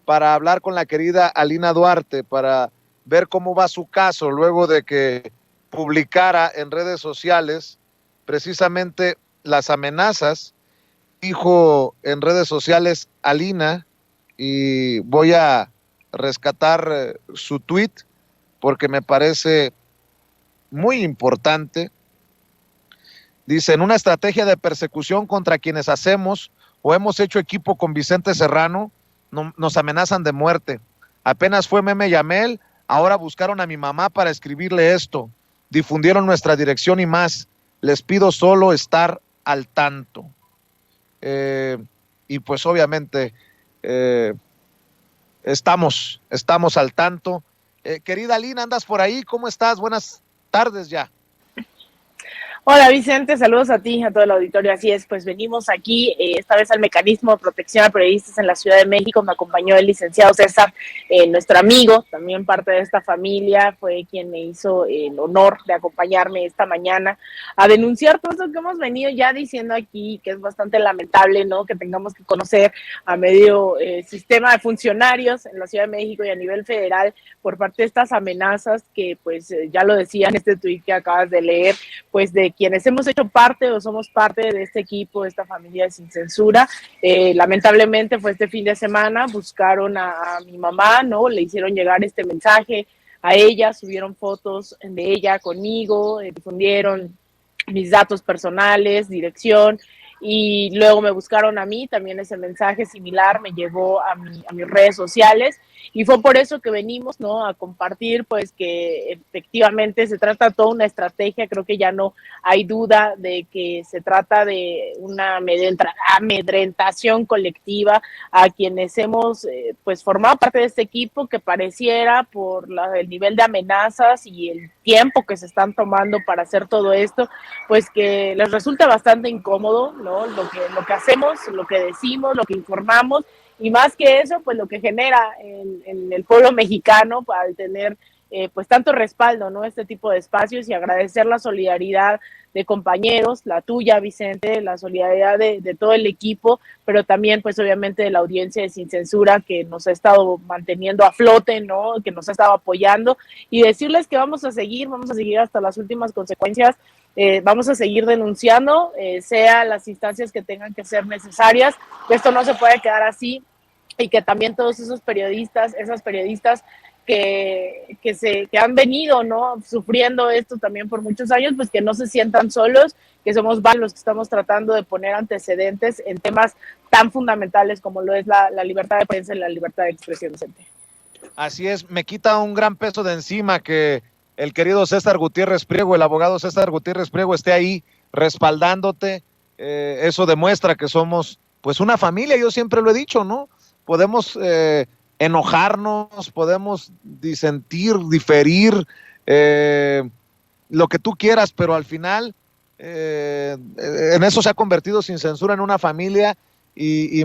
para hablar con la querida Alina Duarte, para ver cómo va su caso luego de que publicara en redes sociales precisamente las amenazas. Dijo en redes sociales Alina, y voy a rescatar su tweet porque me parece muy importante. Dice: en una estrategia de persecución contra quienes hacemos o hemos hecho equipo con Vicente Serrano, nos amenazan de muerte. Apenas fue Meme Yamel, ahora buscaron a mi mamá para escribirle esto. Difundieron nuestra dirección y más. Les pido solo estar al tanto. Y pues obviamente estamos al tanto. Querida Lina, ¿andas por ahí? ¿Cómo estás? Buenas tardes ya. Hola Vicente, saludos a ti, a todo el auditorio. Así es, pues venimos aquí, esta vez al Mecanismo de Protección a Periodistas en la Ciudad de México. Me acompañó el licenciado César, nuestro amigo, también parte de esta familia, fue quien me hizo el honor de acompañarme esta mañana a denunciar todo eso que hemos venido ya diciendo aquí, que es bastante lamentable, ¿no? Que tengamos que conocer a medio sistema de funcionarios en la Ciudad de México y a nivel federal por parte de estas amenazas que, pues, ya lo decía en este tuit que acabas de leer, pues de quienes hemos hecho parte o somos parte de este equipo, de esta familia de Sin Censura. Lamentablemente fue este fin de semana, buscaron a mi mamá, ¿no? Le hicieron llegar este mensaje a ella, subieron fotos de ella conmigo, difundieron mis datos personales, dirección, y luego me buscaron a mí, también ese mensaje similar me llegó a mis redes sociales, y fue por eso que venimos, ¿no?, a compartir, pues, que efectivamente se trata de toda una estrategia. Creo que ya no hay duda de que se trata de una amedrentación colectiva a quienes hemos, pues, formado parte de este equipo, que pareciera por el nivel de amenazas y el tiempo que se están tomando para hacer todo esto, pues que les resulta bastante incómodo, ¿no? Lo que hacemos, lo que decimos, lo que informamos, y más que eso, pues lo que genera en el pueblo mexicano al tener pues tanto respaldo, ¿no? Este tipo de espacios, y agradecer la solidaridad de compañeros, la tuya, Vicente, la solidaridad de todo el equipo, pero también, pues, obviamente, de la audiencia de Sin Censura, que nos ha estado manteniendo a flote, ¿no? Que nos ha estado apoyando, y decirles que vamos a seguir hasta las últimas consecuencias. Vamos a seguir denunciando, sea las instancias que tengan que ser necesarias, que esto no se puede quedar así, y que también todos esos periodistas, esas periodistas que han venido, ¿no?, sufriendo esto también por muchos años, pues que no se sientan solos, que somos varios los que estamos tratando de poner antecedentes en temas tan fundamentales como lo es la libertad de prensa y la libertad de expresión, Vicente. Así es, me quita un gran peso de encima que el querido César Gutiérrez Priego, el abogado César Gutiérrez Priego, esté ahí respaldándote. Eso demuestra que somos, pues, una familia. Yo siempre lo he dicho, ¿no? Podemos enojarnos, podemos disentir, diferir, lo que tú quieras, pero al final en eso se ha convertido Sin Censura en una familia, y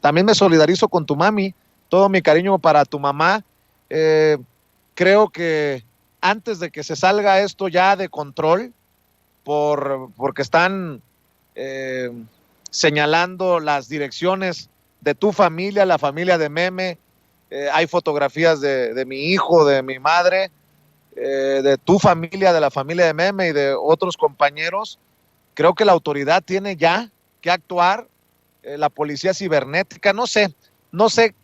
también me solidarizo con tu mami, todo mi cariño para tu mamá. Creo que antes de que se salga esto ya de control, porque están señalando las direcciones de tu familia, la familia de Meme, hay fotografías de mi hijo, de mi madre, de tu familia, de la familia de Meme y de otros compañeros. Creo que la autoridad tiene ya que actuar, la policía cibernética, no sé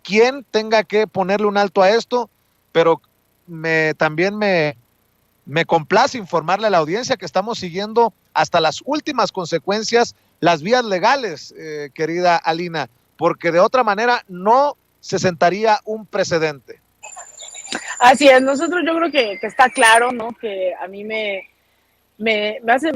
quién tenga que ponerle un alto a esto, pero también me complace informarle a la audiencia que estamos siguiendo hasta las últimas consecuencias las vías legales, querida Alina, porque de otra manera no se sentaría un precedente. Así es, nosotros, yo creo que está claro, ¿no?, que a mí me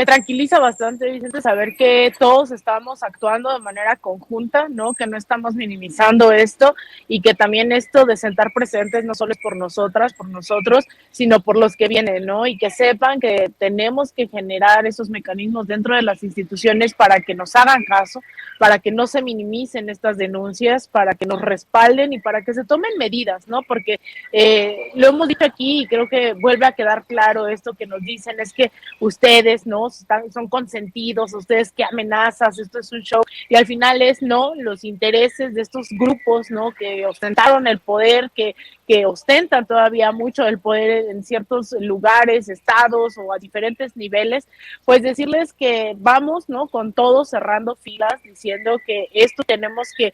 tranquiliza bastante, Vicente, saber que todos estamos actuando de manera conjunta, ¿no? Que no estamos minimizando esto, y que también esto de sentar precedentes no solo es por nosotras, por nosotros, sino por los que vienen, ¿no? Y que sepan que tenemos que generar esos mecanismos dentro de las instituciones para que nos hagan caso, para que no se minimicen estas denuncias, para que nos respalden y para que se tomen medidas, ¿no? Porque lo hemos dicho aquí y creo que vuelve a quedar claro esto que nos dicen, es que ustedes, ¿no? Son consentidos, ustedes qué amenazas, esto es un show, y al final es, ¿no? Los intereses de estos grupos, ¿no? Que ostentaron el poder, que ostentan todavía mucho el poder en ciertos lugares, estados o a diferentes niveles, pues decirles que vamos, ¿no? Con todos cerrando filas, diciendo que esto tenemos que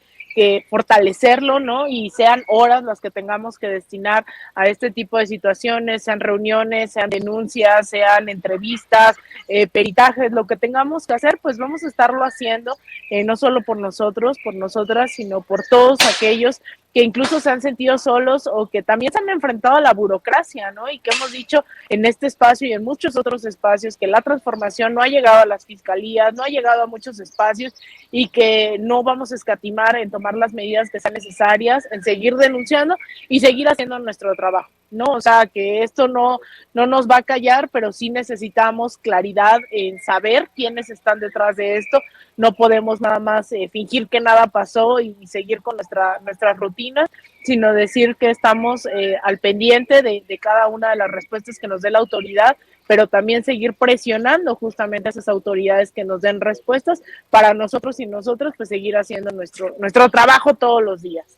fortalecerlo, ¿no? Y sean horas las que tengamos que destinar a este tipo de situaciones, sean reuniones, sean denuncias, sean entrevistas, peritajes, lo que tengamos que hacer, pues vamos a estarlo haciendo, no solo por nosotros, por nosotras, sino por todos aquellos que incluso se han sentido solos o que también se han enfrentado a la burocracia, ¿no? Y que hemos dicho en este espacio y en muchos otros espacios que la transformación no ha llegado a las fiscalías, no ha llegado a muchos espacios y que no vamos a escatimar en tomar las medidas que sean necesarias, en seguir denunciando y seguir haciendo nuestro trabajo, ¿no? O sea, que esto no nos va a callar, pero sí necesitamos claridad en saber quiénes están detrás de esto. No podemos nada más fingir que nada pasó y seguir con nuestras rutinas, sino decir que estamos al pendiente de cada una de las respuestas que nos dé la autoridad, pero también seguir presionando justamente a esas autoridades que nos den respuestas para nosotros y nosotros pues seguir haciendo nuestro trabajo todos los días.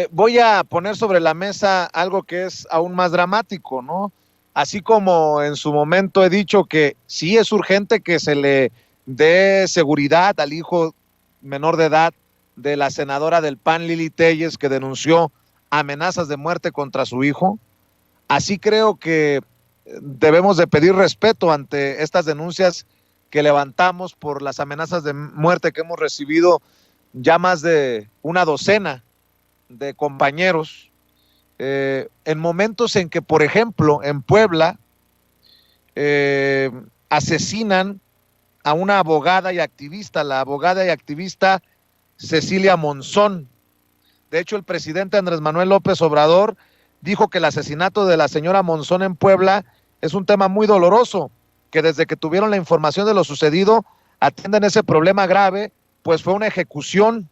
Voy a poner sobre la mesa algo que es aún más dramático, ¿no? Así como en su momento he dicho que sí es urgente que se le dé seguridad al hijo menor de edad de la senadora del PAN, Lili Téllez, que denunció amenazas de muerte contra su hijo, así creo que debemos de pedir respeto ante estas denuncias que levantamos por las amenazas de muerte que hemos recibido ya más de una docena de compañeros, en momentos en que, por ejemplo, en Puebla asesinan a una abogada y activista, la abogada y activista Cecilia Monzón. De hecho, el presidente Andrés Manuel López Obrador dijo que el asesinato de la señora Monzón en Puebla es un tema muy doloroso, que desde que tuvieron la información de lo sucedido atienden ese problema grave, pues fue una ejecución.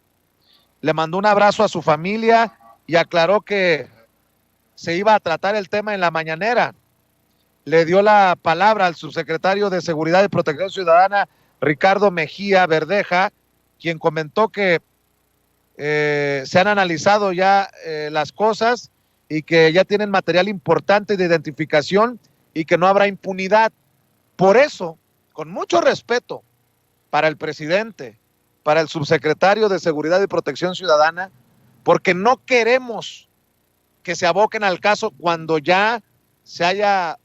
Le mandó un abrazo a su familia y aclaró que se iba a tratar el tema en la mañanera. Le dio la palabra al subsecretario de Seguridad y Protección Ciudadana, Ricardo Mejía Verdeja, quien comentó que se han analizado ya las cosas y que ya tienen material importante de identificación y que no habrá impunidad. Por eso, con mucho respeto para el presidente, para el subsecretario de Seguridad y Protección Ciudadana, porque no queremos que se aboquen al caso cuando ya haya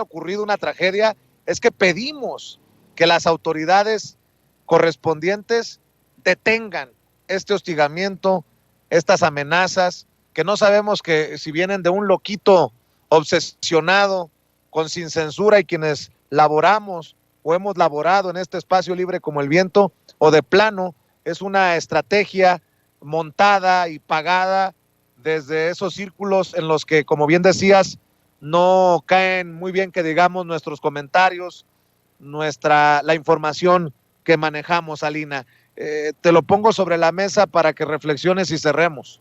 ocurrido una tragedia, es que pedimos que las autoridades correspondientes detengan este hostigamiento, estas amenazas, que no sabemos que si vienen de un loquito obsesionado con sin censura y quienes laboramos o hemos laborado en este espacio libre como el viento, o de plano es una estrategia montada y pagada desde esos círculos en los que, como bien decías, no caen muy bien que digamos nuestros comentarios, la información que manejamos, Alina. Te lo pongo sobre la mesa para que reflexiones y cerremos.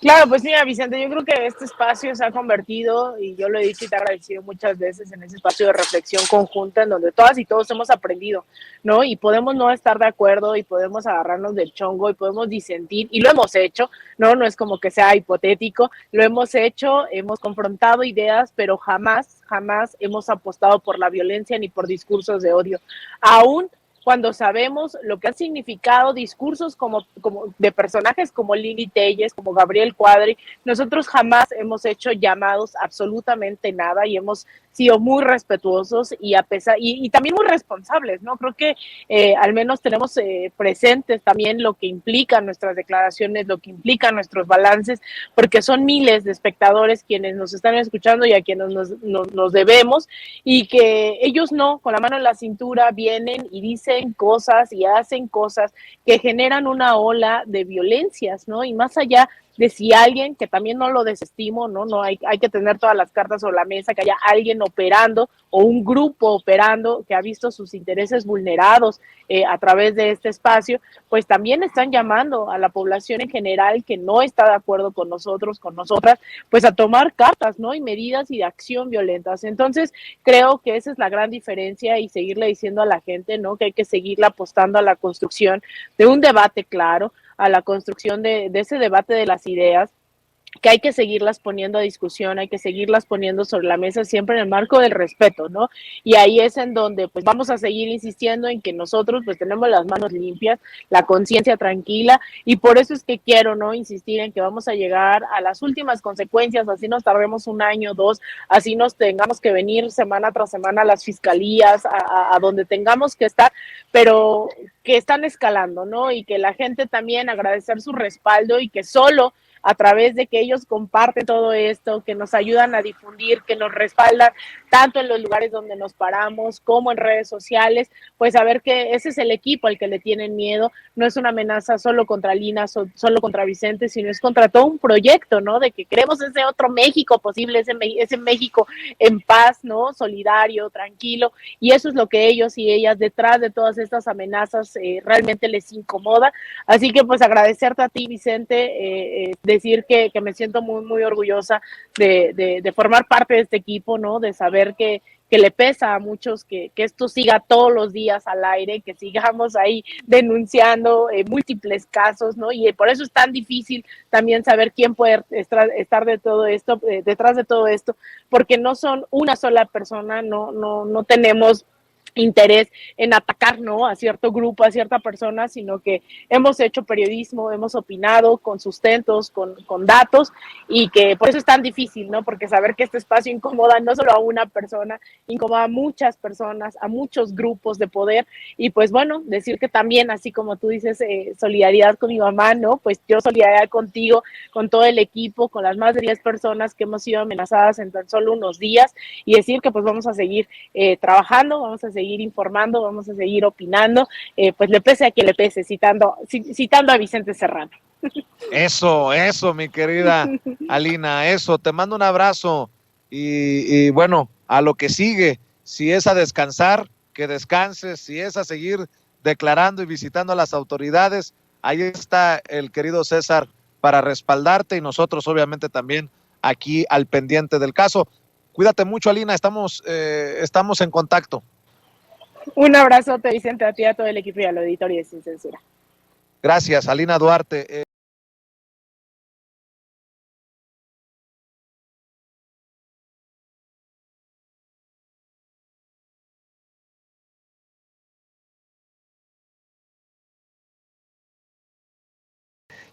Claro, pues mira, Vicente, yo creo que este espacio se ha convertido, y yo lo he dicho y te he agradecido muchas veces, en ese espacio de reflexión conjunta en donde todas y todos hemos aprendido, ¿no? Y podemos no estar de acuerdo y podemos agarrarnos del chongo y podemos disentir, y lo hemos hecho, ¿no? No es como que sea hipotético, lo hemos hecho, hemos confrontado ideas, pero jamás hemos apostado por la violencia ni por discursos de odio. Aún cuando sabemos lo que han significado discursos como de personajes como Lili Téllez, como Gabriel Cuadri, nosotros jamás hemos hecho llamados absolutamente nada y hemos sido muy respetuosos y a pesar y también muy responsables, ¿no? Creo que al menos tenemos presentes también lo que implican nuestras declaraciones, lo que implican nuestros balances, porque son miles de espectadores quienes nos están escuchando y a quienes nos debemos, y que ellos no, con la mano en la cintura, vienen y dicen cosas y hacen cosas que generan una ola de violencias, ¿no? Y más allá de si alguien, que también no lo desestimo, no hay que tener todas las cartas sobre la mesa, que haya alguien operando o un grupo operando que ha visto sus intereses vulnerados a través de este espacio, pues también están llamando a la población en general que no está de acuerdo con nosotros, con nosotras, pues a tomar cartas, ¿no? Y medidas y de acción violentas. Entonces, creo que esa es la gran diferencia y seguirle diciendo a la gente, ¿no? Que hay que seguirle apostando a la construcción de un debate claro, a la construcción de ese debate de las ideas, que hay que seguirlas poniendo a discusión, hay que seguirlas poniendo sobre la mesa siempre en el marco del respeto, ¿no? Y ahí es en donde pues vamos a seguir insistiendo en que nosotros pues tenemos las manos limpias, la conciencia tranquila, y por eso es que quiero, ¿no? Insistir en que vamos a llegar a las últimas consecuencias, así nos tardemos un año, dos, así nos tengamos que venir semana tras semana a las fiscalías, a donde tengamos que estar, pero que están escalando, ¿no? Y que la gente también agradecer su respaldo y que solo a través de que ellos comparten todo esto, que nos ayudan a difundir, que nos respaldan tanto en los lugares donde nos paramos como en redes sociales, pues saber que ese es el equipo al que le tienen miedo, no es una amenaza solo contra Lina, solo contra Vicente, sino es contra todo un proyecto, ¿no? De que queremos ese otro México posible, ese México en paz, ¿no? Solidario, tranquilo, y eso es lo que ellos y ellas detrás de todas estas amenazas realmente les incomoda. Así que pues agradecerte a ti, Vicente, decir que me siento muy, muy orgullosa de formar parte de este equipo, ¿no? De saber que le pesa a muchos que esto siga todos los días al aire, que sigamos ahí denunciando múltiples casos, ¿no? Y por eso es tan difícil también saber quién puede estar de todo esto, detrás de todo esto, porque no son una sola persona, no tenemos interés en atacar, ¿no? A cierto grupo, a cierta persona, sino que hemos hecho periodismo, hemos opinado con sustentos, con datos, y que por eso es tan difícil, ¿no? Porque saber que este espacio incomoda no solo a una persona, incomoda a muchas personas, a muchos grupos de poder, y pues bueno, decir que también, así como tú dices, solidaridad con mi mamá, ¿no? Pues yo solidaridad contigo, con todo el equipo, con las más de 10 personas que hemos sido amenazadas en tan solo unos días, y decir que pues vamos a seguir trabajando, vamos a seguir informando, vamos a seguir opinando, pues le pese a quien le pese, citando a Vicente Serrano. Eso, mi querida Alina, eso, te mando un abrazo y bueno, a lo que sigue, si es a descansar, que descanses, si es a seguir declarando y visitando a las autoridades, ahí está el querido César para respaldarte y nosotros obviamente también aquí al pendiente del caso. Cuídate mucho, Alina, estamos en contacto. Un abrazote, Vicente, a ti, a todo el equipo y al auditorio de Sin Censura. Gracias, Alina Duarte.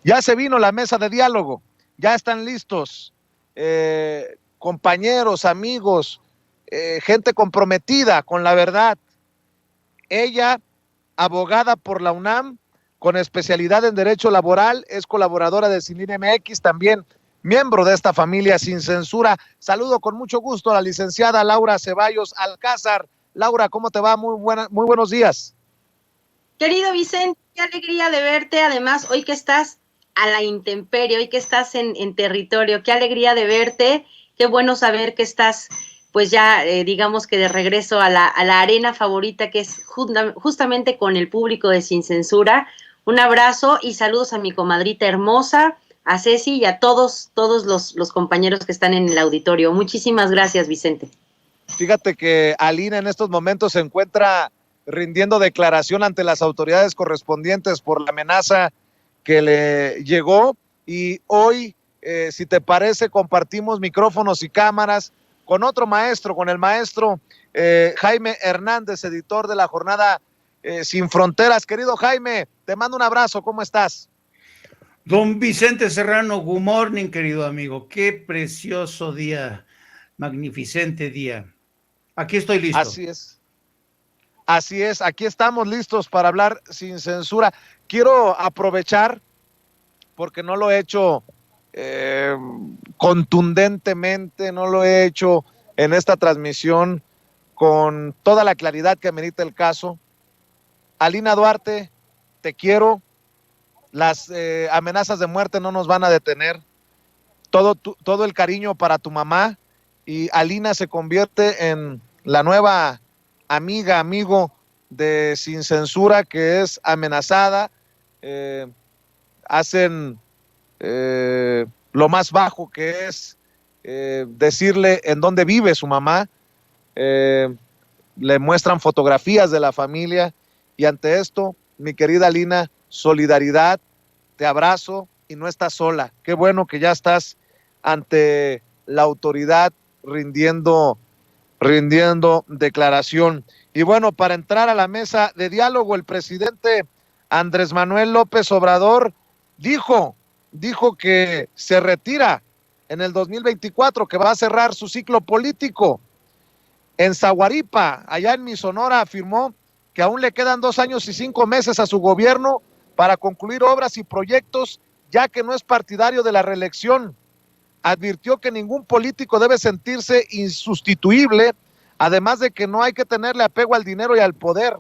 Ya se vino la mesa de diálogo, ya están listos compañeros, amigos, gente comprometida con la verdad. Ella, abogada por la UNAM, con especialidad en Derecho Laboral, es colaboradora de Cinine MX, también miembro de esta familia Sin Censura. Saludo con mucho gusto a la licenciada Laura Ceballos Alcázar. Laura, ¿cómo te va? Muy buenos días. Querido Vicente, qué alegría de verte, además hoy que estás a la intemperie, hoy que estás en territorio, qué alegría de verte, qué bueno saber que estás pues ya digamos que de regreso a la arena favorita que es justamente con el público de Sin Censura. Un abrazo y saludos a mi comadrita hermosa, a Ceci y a todos los compañeros que están en el auditorio. Muchísimas gracias, Vicente. Fíjate que Alina en estos momentos se encuentra rindiendo declaración ante las autoridades correspondientes por la amenaza que le llegó y hoy, si te parece, compartimos micrófonos y cámaras con otro maestro, con el maestro Jaime Hernández, editor de la jornada Sin Fronteras. Querido Jaime, te mando un abrazo, ¿cómo estás? Don Vicente Serrano, good morning, querido amigo. Qué precioso día, magnificente día. Aquí estoy listo. Así es, aquí estamos listos para hablar sin censura. Quiero aprovechar, porque no lo he hecho contundentemente, no lo he hecho en esta transmisión con toda la claridad que amerita el caso. Alina Duarte, te quiero, las amenazas de muerte no nos van a detener. Todo el cariño para tu mamá, y Alina se convierte en la nueva amigo de Sin Censura, que es amenazada. Hacen lo más bajo, que es decirle en dónde vive su mamá. Le muestran fotografías de la familia, y ante esto, mi querida Alina, solidaridad, te abrazo, y no estás sola. Qué bueno que ya estás ante la autoridad rindiendo declaración. Y bueno, para entrar a la mesa de diálogo, el presidente Andrés Manuel López Obrador dijo que se retira en el 2024, que va a cerrar su ciclo político. En Zaguaripa, allá en mi Sonora, afirmó que aún le quedan 2 años y 5 meses a su gobierno para concluir obras y proyectos, ya que no es partidario de la reelección. Advirtió que ningún político debe sentirse insustituible, además de que no hay que tenerle apego al dinero y al poder.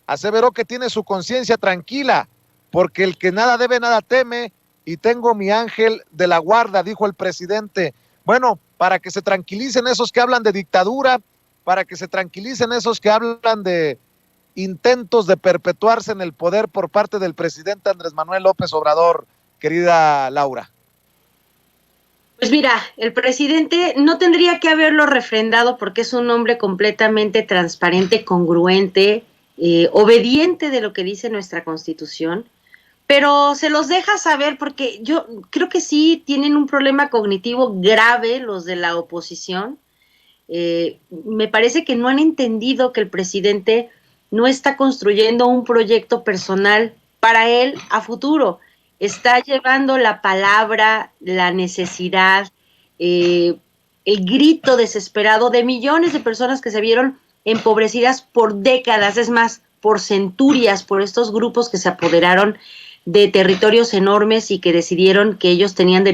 Aseveró que tiene su conciencia tranquila, porque el que nada debe, nada teme, y tengo mi ángel de la guarda, dijo el presidente. Bueno, para que se tranquilicen esos que hablan de dictadura, para que se tranquilicen esos que hablan de intentos de perpetuarse en el poder por parte del presidente Andrés Manuel López Obrador, querida Laura. Pues mira, el presidente no tendría que haberlo refrendado, porque es un hombre completamente transparente, congruente, obediente de lo que dice nuestra Constitución, pero se los deja saber, porque yo creo que sí tienen un problema cognitivo grave los de la oposición. Me parece que no han entendido que el presidente no está construyendo un proyecto personal para él a futuro. Está llevando la palabra, la necesidad, el grito desesperado de millones de personas que se vieron empobrecidas por décadas, es más, por centurias, por estos grupos que se apoderaron de territorios enormes y que decidieron que ellos tenían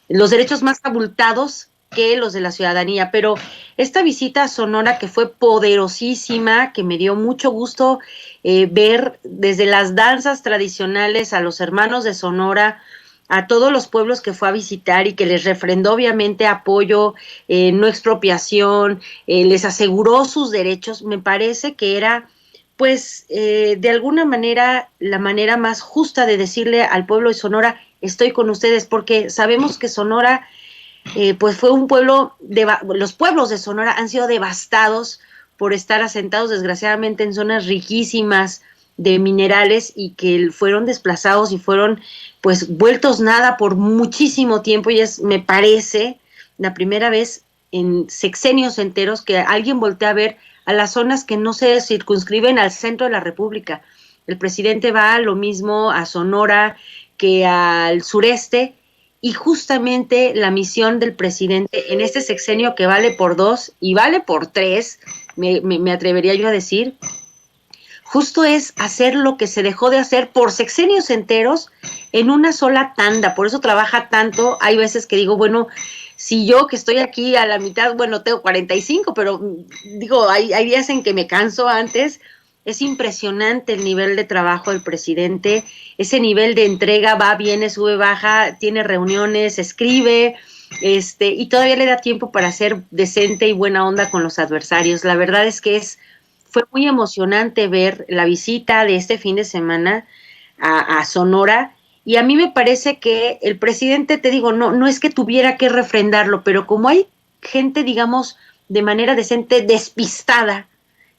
los derechos más abultados que los de la ciudadanía. Pero esta visita a Sonora, que fue poderosísima, que me dio mucho gusto ver desde las danzas tradicionales a los hermanos de Sonora, a todos los pueblos que fue a visitar, y que les refrendó obviamente apoyo, no expropiación, les aseguró sus derechos. Me parece que era, pues, de alguna manera, la manera más justa de decirle al pueblo de Sonora: estoy con ustedes, porque sabemos que Sonora pues fue un pueblo, los pueblos de Sonora han sido devastados por estar asentados desgraciadamente en zonas riquísimas de minerales, y que fueron desplazados y fueron pues vueltos nada por muchísimo tiempo, y me parece la primera vez en sexenios enteros que alguien voltea a ver a las zonas que no se circunscriben al centro de la República. El presidente va a lo mismo a Sonora que al sureste, y justamente la misión del presidente en este sexenio, que vale por 2 y vale por 3, me atrevería yo a decir, justo es hacer lo que se dejó de hacer por sexenios enteros en una sola tanda. Por eso trabaja tanto. Hay veces que digo, bueno, si yo, que estoy aquí a la mitad, bueno, tengo 45, pero digo, hay días en que me canso antes. Es impresionante el nivel de trabajo del presidente, ese nivel de entrega, va, viene, sube, baja, tiene reuniones, escribe, y todavía le da tiempo para ser decente y buena onda con los adversarios. La verdad es que fue muy emocionante ver la visita de este fin de semana a Sonora, y a mí me parece que el presidente, te digo, no es que tuviera que refrendarlo, pero como hay gente, digamos, de manera decente, despistada,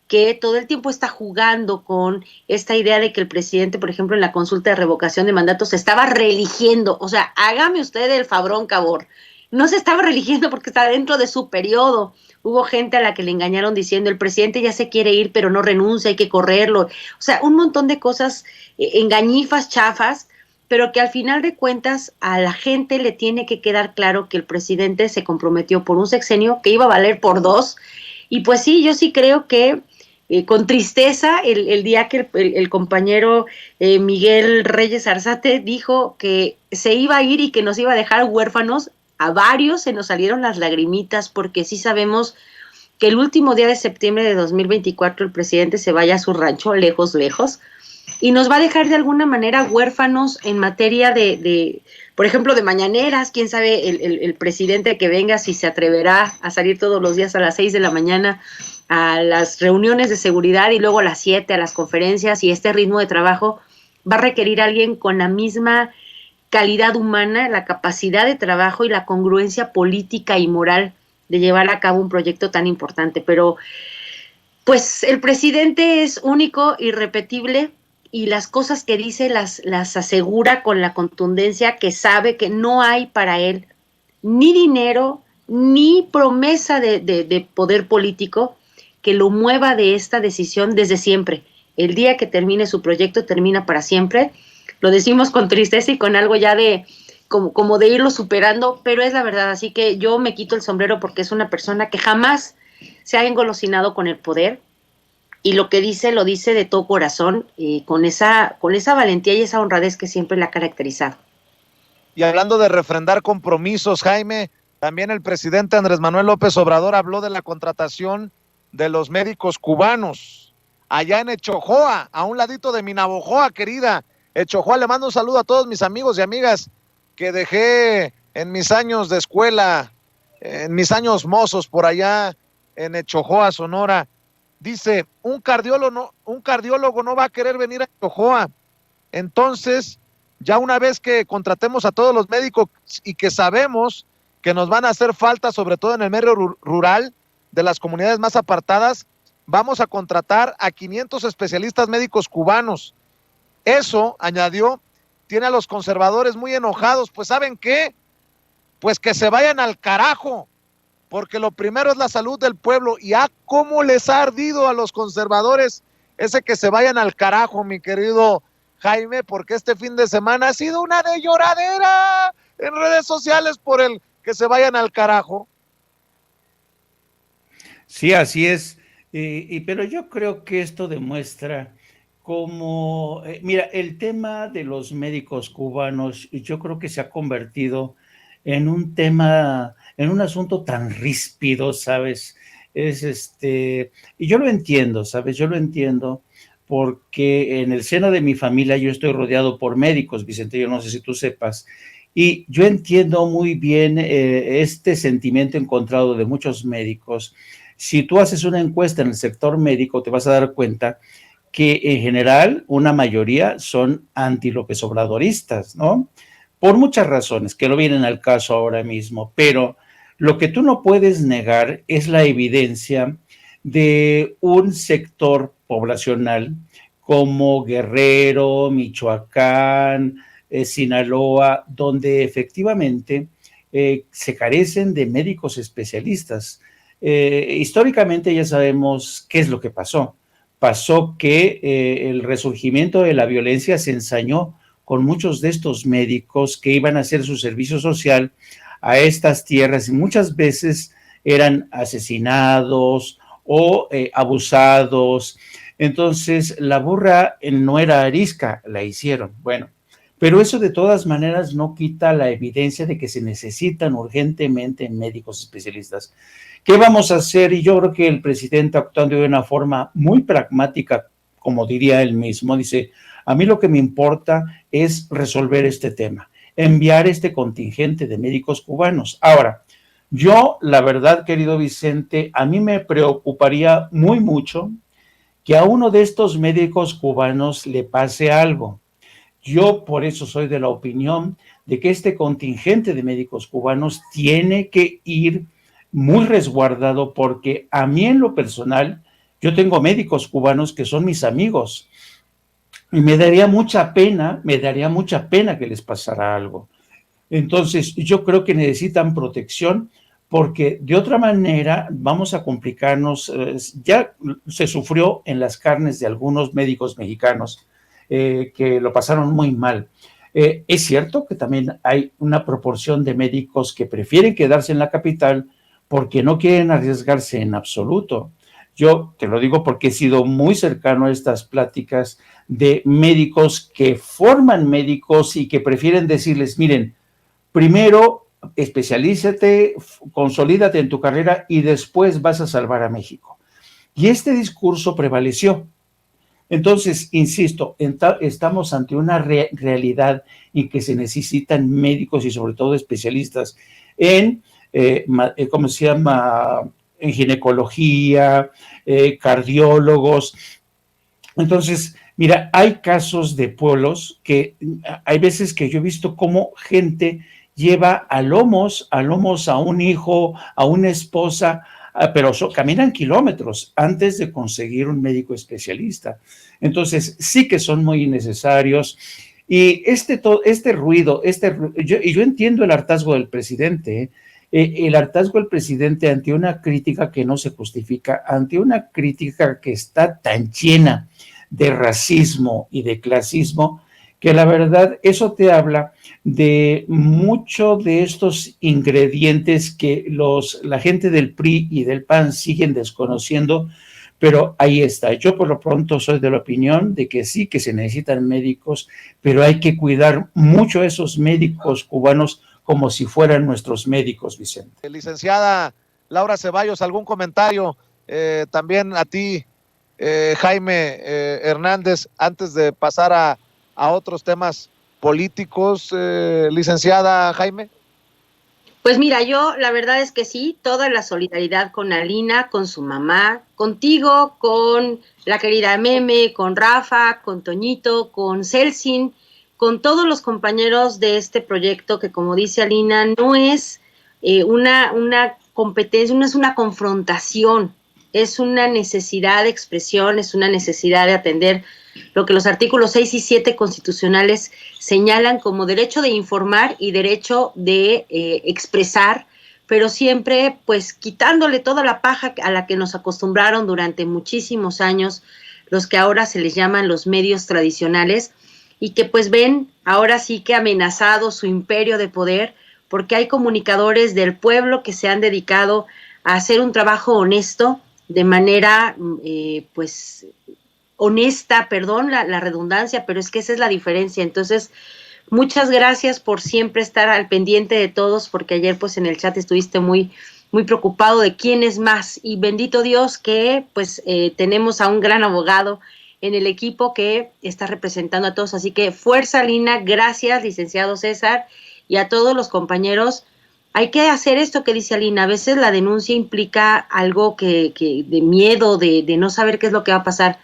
que todo el tiempo está jugando con esta idea de que el presidente, por ejemplo, en la consulta de revocación de mandatos, se estaba reeligiendo. O sea, hágame usted el fabrón, cabor. No se estaba reeligiendo porque está dentro de su periodo. Hubo gente a la que le engañaron diciendo: el presidente ya se quiere ir, pero no renuncia, hay que correrlo. O sea, un montón de cosas engañifas, chafas, pero que al final de cuentas a la gente le tiene que quedar claro que el presidente se comprometió por un sexenio que iba a valer por 2. Y pues sí, yo sí creo que con tristeza el día que el compañero Miguel Reyes Arzate dijo que se iba a ir y que nos iba a dejar huérfanos, a varios se nos salieron las lagrimitas, porque sí sabemos que el último día de septiembre de 2024 el presidente se vaya a su rancho, lejos, lejos, y nos va a dejar de alguna manera huérfanos en materia por ejemplo, de mañaneras. Quién sabe el presidente que venga si se atreverá a salir todos los días a las 6 de la mañana a las reuniones de seguridad y luego a las 7 a las conferencias, y este ritmo de trabajo va a requerir a alguien con la misma calidad humana, la capacidad de trabajo y la congruencia política y moral de llevar a cabo un proyecto tan importante. Pero pues el presidente es único, irrepetible, y las cosas que dice las asegura con la contundencia que sabe que no hay para él ni dinero ni promesa de poder político que lo mueva de esta decisión desde siempre. El día que termine su proyecto, termina para siempre. Lo decimos con tristeza y con algo ya de como de irlo superando, pero es la verdad. Así que yo me quito el sombrero porque es una persona que jamás se ha engolosinado con el poder, y lo que dice, lo dice de todo corazón, con esa valentía y esa honradez que siempre la ha caracterizado. Y hablando de refrendar compromisos, Jaime, también el presidente Andrés Manuel López Obrador habló de la contratación de los médicos cubanos allá en Echojoa, a un ladito de mi Navojoa, querida. Echojoa, le mando un saludo a todos mis amigos y amigas que dejé en mis años de escuela, en mis años mozos por allá en Echojoa, Sonora. Dice, un cardiólogo no va a querer venir a Echojoa. Entonces, ya una vez que contratemos a todos los médicos y que sabemos que nos van a hacer falta, sobre todo en el medio rural de las comunidades más apartadas, vamos a contratar a 500 especialistas médicos cubanos. Eso, añadió, tiene a los conservadores muy enojados. Pues ¿saben qué? Pues que se vayan al carajo, porque lo primero es la salud del pueblo, y cómo les ha ardido a los conservadores ese que se vayan al carajo, mi querido Jaime, porque este fin de semana ha sido una de lloradera en redes sociales por el que se vayan al carajo. Sí, así es, pero yo creo que esto demuestra cómo, mira, el tema de los médicos cubanos, yo creo que se ha convertido en un tema, en un asunto tan ríspido, ¿sabes? Y yo lo entiendo, ¿sabes? Yo lo entiendo porque en el seno de mi familia yo estoy rodeado por médicos, Vicente, yo no sé si tú sepas, y yo entiendo muy bien este sentimiento encontrado de muchos médicos. Si tú haces una encuesta en el sector médico, te vas a dar cuenta que en general una mayoría son anti-López Obradoristas, ¿no? Por muchas razones que no vienen al caso ahora mismo, pero lo que tú no puedes negar es la evidencia de un sector poblacional como Guerrero, Michoacán, Sinaloa, donde efectivamente se carecen de médicos especialistas. Históricamente ya sabemos qué es lo que pasó. Pasó que el resurgimiento de la violencia se ensañó con muchos de estos médicos que iban a hacer su servicio social a estas tierras, y muchas veces eran asesinados o abusados. Entonces la burra no era arisca, la hicieron. Bueno, pero eso de todas maneras no quita la evidencia de que se necesitan urgentemente médicos especialistas. ¿Qué vamos a hacer? Y yo creo que el presidente, actuando de una forma muy pragmática, como diría él mismo, dice, a mí lo que me importa es resolver este tema, enviar este contingente de médicos cubanos. Ahora, yo, la verdad, querido Vicente, a mí me preocuparía muy mucho que a uno de estos médicos cubanos le pase algo. Yo por eso soy de la opinión de que este contingente de médicos cubanos tiene que ir muy resguardado, porque a mí en lo personal, yo tengo médicos cubanos que son mis amigos y me daría mucha pena que les pasara algo. Entonces, yo creo que necesitan protección, porque de otra manera vamos a complicarnos. Ya se sufrió en las carnes de algunos médicos mexicanos que lo pasaron muy mal. Es cierto que también hay una proporción de médicos que prefieren quedarse en la capital porque no quieren arriesgarse en absoluto. Yo te lo digo porque he sido muy cercano a estas pláticas de médicos que forman médicos y que prefieren decirles, miren, primero especialízate, consolídate en tu carrera y después vas a salvar a México. Y este discurso prevaleció. Entonces, insisto, estamos ante una realidad en que se necesitan médicos y sobre todo especialistas en, ¿cómo se llama?, en ginecología, cardiólogos. Entonces, mira, hay casos de pueblos que hay veces que yo he visto cómo gente lleva a lomos a un hijo, a una esposa, pero caminan kilómetros antes de conseguir un médico especialista. Entonces, sí que son muy necesarios. Y este ruido, yo entiendo el hartazgo del presidente, el hartazgo del presidente ante una crítica que no se justifica, ante una crítica que está tan llena de racismo y de clasismo, que la verdad eso te habla de mucho de estos ingredientes que la gente del PRI y del PAN siguen desconociendo, pero ahí está. Yo por lo pronto soy de la opinión de que sí, que se necesitan médicos, pero hay que cuidar mucho a esos médicos cubanos como si fueran nuestros médicos, Vicente. Licenciada Laura Ceballos, ¿algún comentario? También a ti, Jaime Hernández, antes de pasar a otros temas políticos, licenciada Jaime. Pues mira, yo la verdad es que sí, toda la solidaridad con Alina, con su mamá, contigo, con la querida Meme, con Rafa, con Toñito, con Celsin, con todos los compañeros de este proyecto que, como dice Alina, no es una competencia, no es una confrontación, es una necesidad de expresión, es una necesidad de atender lo que los artículos 6 y 7 constitucionales señalan como derecho de informar y derecho de expresar, pero siempre pues quitándole toda la paja a la que nos acostumbraron durante muchísimos años los que ahora se les llaman los medios tradicionales y que pues ven ahora sí que amenazado su imperio de poder porque hay comunicadores del pueblo que se han dedicado a hacer un trabajo honesto de manera pues honesta, perdón la redundancia, pero es que esa es la diferencia. Entonces, muchas gracias por siempre estar al pendiente de todos, porque ayer pues en el chat estuviste muy preocupado de quién es más, y bendito Dios que pues tenemos a un gran abogado en el equipo que está representando a todos, así que fuerza Lina, gracias licenciado César, y a todos los compañeros. Hay que hacer esto que dice Alina, a veces la denuncia implica algo que de miedo, de no saber qué es lo que va a pasar,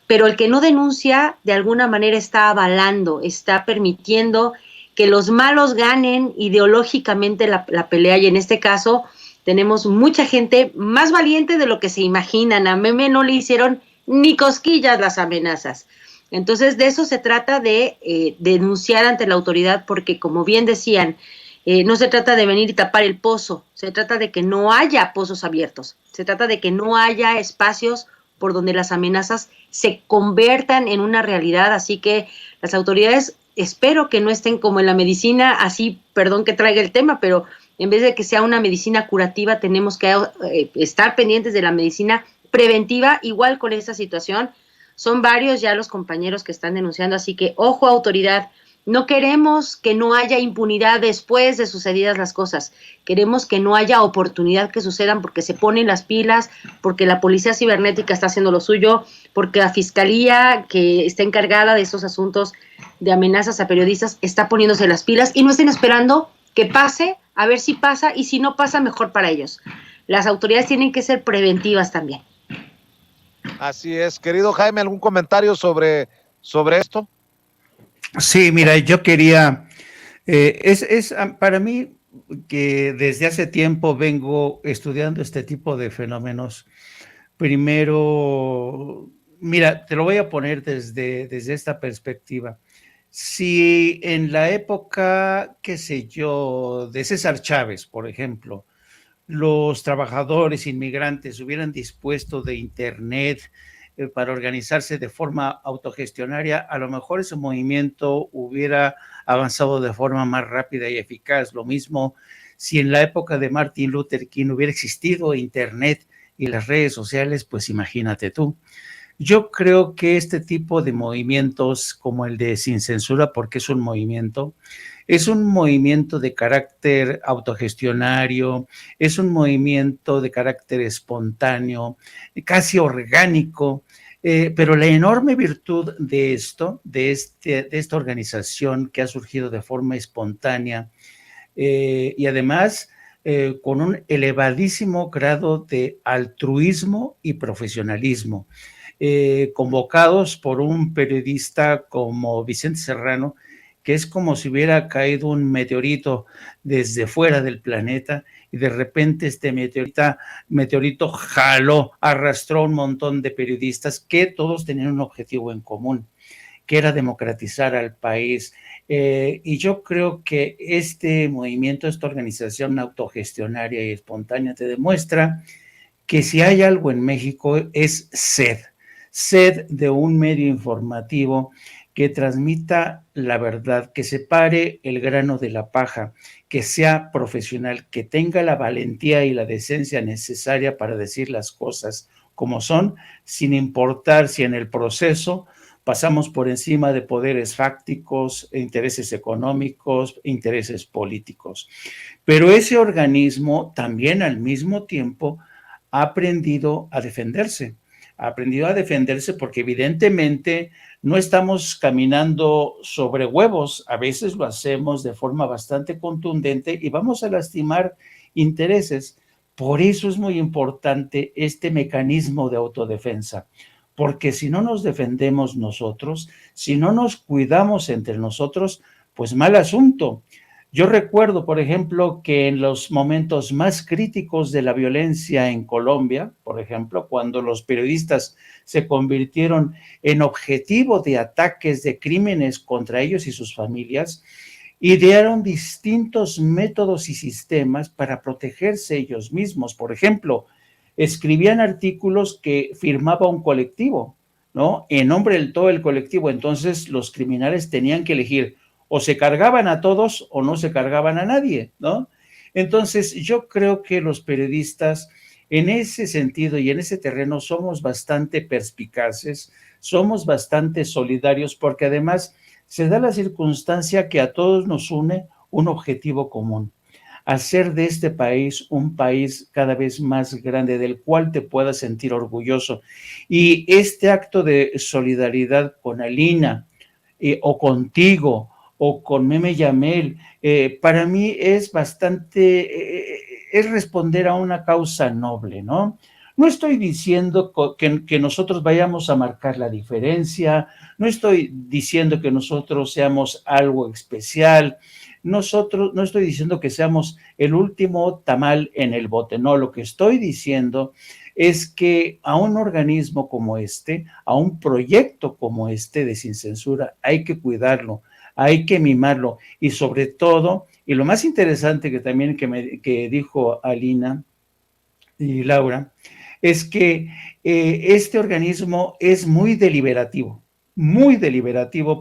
pero el que no denuncia de alguna manera está avalando, está permitiendo que los malos ganen ideológicamente la pelea, y en este caso tenemos mucha gente más valiente de lo que se imaginan. A Meme no le hicieron ni cosquillas las amenazas. Entonces de eso se trata, de denunciar ante la autoridad, porque como bien decían, no se trata de venir y tapar el pozo, se trata de que no haya pozos abiertos, se trata de que no haya espacios por donde las amenazas se conviertan en una realidad. Así que las autoridades espero que no estén como en la medicina, así, perdón que traiga el tema, pero en vez de que sea una medicina curativa, tenemos que estar pendientes de la medicina preventiva, igual con esta situación. Son varios ya los compañeros que están denunciando, así que ojo autoridad, no queremos que no haya impunidad después de sucedidas las cosas, queremos que no haya oportunidad que sucedan porque se ponen las pilas, porque la policía cibernética está haciendo lo suyo, porque la fiscalía que está encargada de esos asuntos de amenazas a periodistas está poniéndose las pilas, y no estén esperando que pase, a ver si pasa, y si no pasa, mejor para ellos. Las autoridades tienen que ser preventivas también. Así es. Querido Jaime, ¿algún comentario sobre esto? Sí, mira, yo quería, para mí que desde hace tiempo vengo estudiando este tipo de fenómenos. Primero, mira, te lo voy a poner desde esta perspectiva. Si en la época, qué sé yo, de César Chávez, por ejemplo, los trabajadores inmigrantes hubieran dispuesto de Internet para organizarse de forma autogestionaria, a lo mejor ese movimiento hubiera avanzado de forma más rápida y eficaz. Lo mismo si en la época de Martin Luther King hubiera existido Internet y las redes sociales, pues imagínate tú. Yo creo que este tipo de movimientos como el de Sin Censura, porque es un movimiento de carácter autogestionario, es un movimiento de carácter espontáneo, casi orgánico, Pero la enorme virtud de esto, de esta organización que ha surgido de forma espontánea y además con un elevadísimo grado de altruismo y profesionalismo, convocados por un periodista como Vicente Serrano, que es como si hubiera caído un meteorito desde fuera del planeta y de repente este meteorito jaló, arrastró un montón de periodistas que todos tenían un objetivo en común, que era democratizar al país. Y yo creo que este movimiento, esta organización autogestionaria y espontánea te demuestra que si hay algo en México es sed de un medio informativo que transmita la verdad, que separe el grano de la paja, que sea profesional, que tenga la valentía y la decencia necesaria para decir las cosas como son, sin importar si en el proceso pasamos por encima de poderes fácticos, intereses económicos, intereses políticos. Pero ese organismo también al mismo tiempo ha aprendido a defenderse porque evidentemente no estamos caminando sobre huevos, a veces lo hacemos de forma bastante contundente y vamos a lastimar intereses. Por eso es muy importante este mecanismo de autodefensa, porque si no nos defendemos nosotros, si no nos cuidamos entre nosotros, pues mal asunto. Yo recuerdo, por ejemplo, que en los momentos más críticos de la violencia en Colombia, por ejemplo, cuando los periodistas se convirtieron en objetivo de ataques, de crímenes contra ellos y sus familias, idearon distintos métodos y sistemas para protegerse ellos mismos. Por ejemplo, escribían artículos que firmaba un colectivo, ¿no? En nombre del todo el colectivo. Entonces, los criminales tenían que elegir o se cargaban a todos o no se cargaban a nadie, ¿no? Entonces, yo creo que los periodistas en ese sentido y en ese terreno somos bastante perspicaces, somos bastante solidarios, porque además se da la circunstancia que a todos nos une un objetivo común: hacer de este país un país cada vez más grande, del cual te puedas sentir orgulloso. Y este acto de solidaridad con Alina, o contigo, o con Meme Yamel, para mí es bastante, es responder a una causa noble, ¿no? No estoy diciendo que nosotros vayamos a marcar la diferencia, no estoy diciendo que nosotros seamos algo especial, no estoy diciendo que seamos el último tamal en el bote, no, lo que estoy diciendo es que a un organismo como este, a un proyecto como este de Sin Censura, hay que cuidarlo, hay que mimarlo, y sobre todo, y lo más interesante que también que dijo Alina y Laura, es que este organismo es muy deliberativo,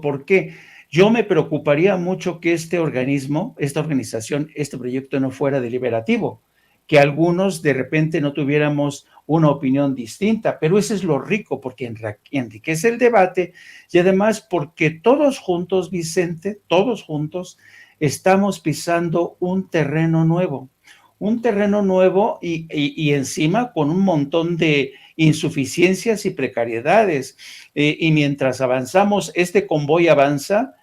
porque yo me preocuparía mucho que este organismo, esta organización, este proyecto no fuera deliberativo, que algunos de repente no tuviéramos una opinión distinta, pero eso es lo rico, porque enriquece el debate y además porque todos juntos, Vicente, todos juntos, estamos pisando un terreno nuevo y encima con un montón de insuficiencias y precariedades. Y mientras avanzamos, este convoy avanza,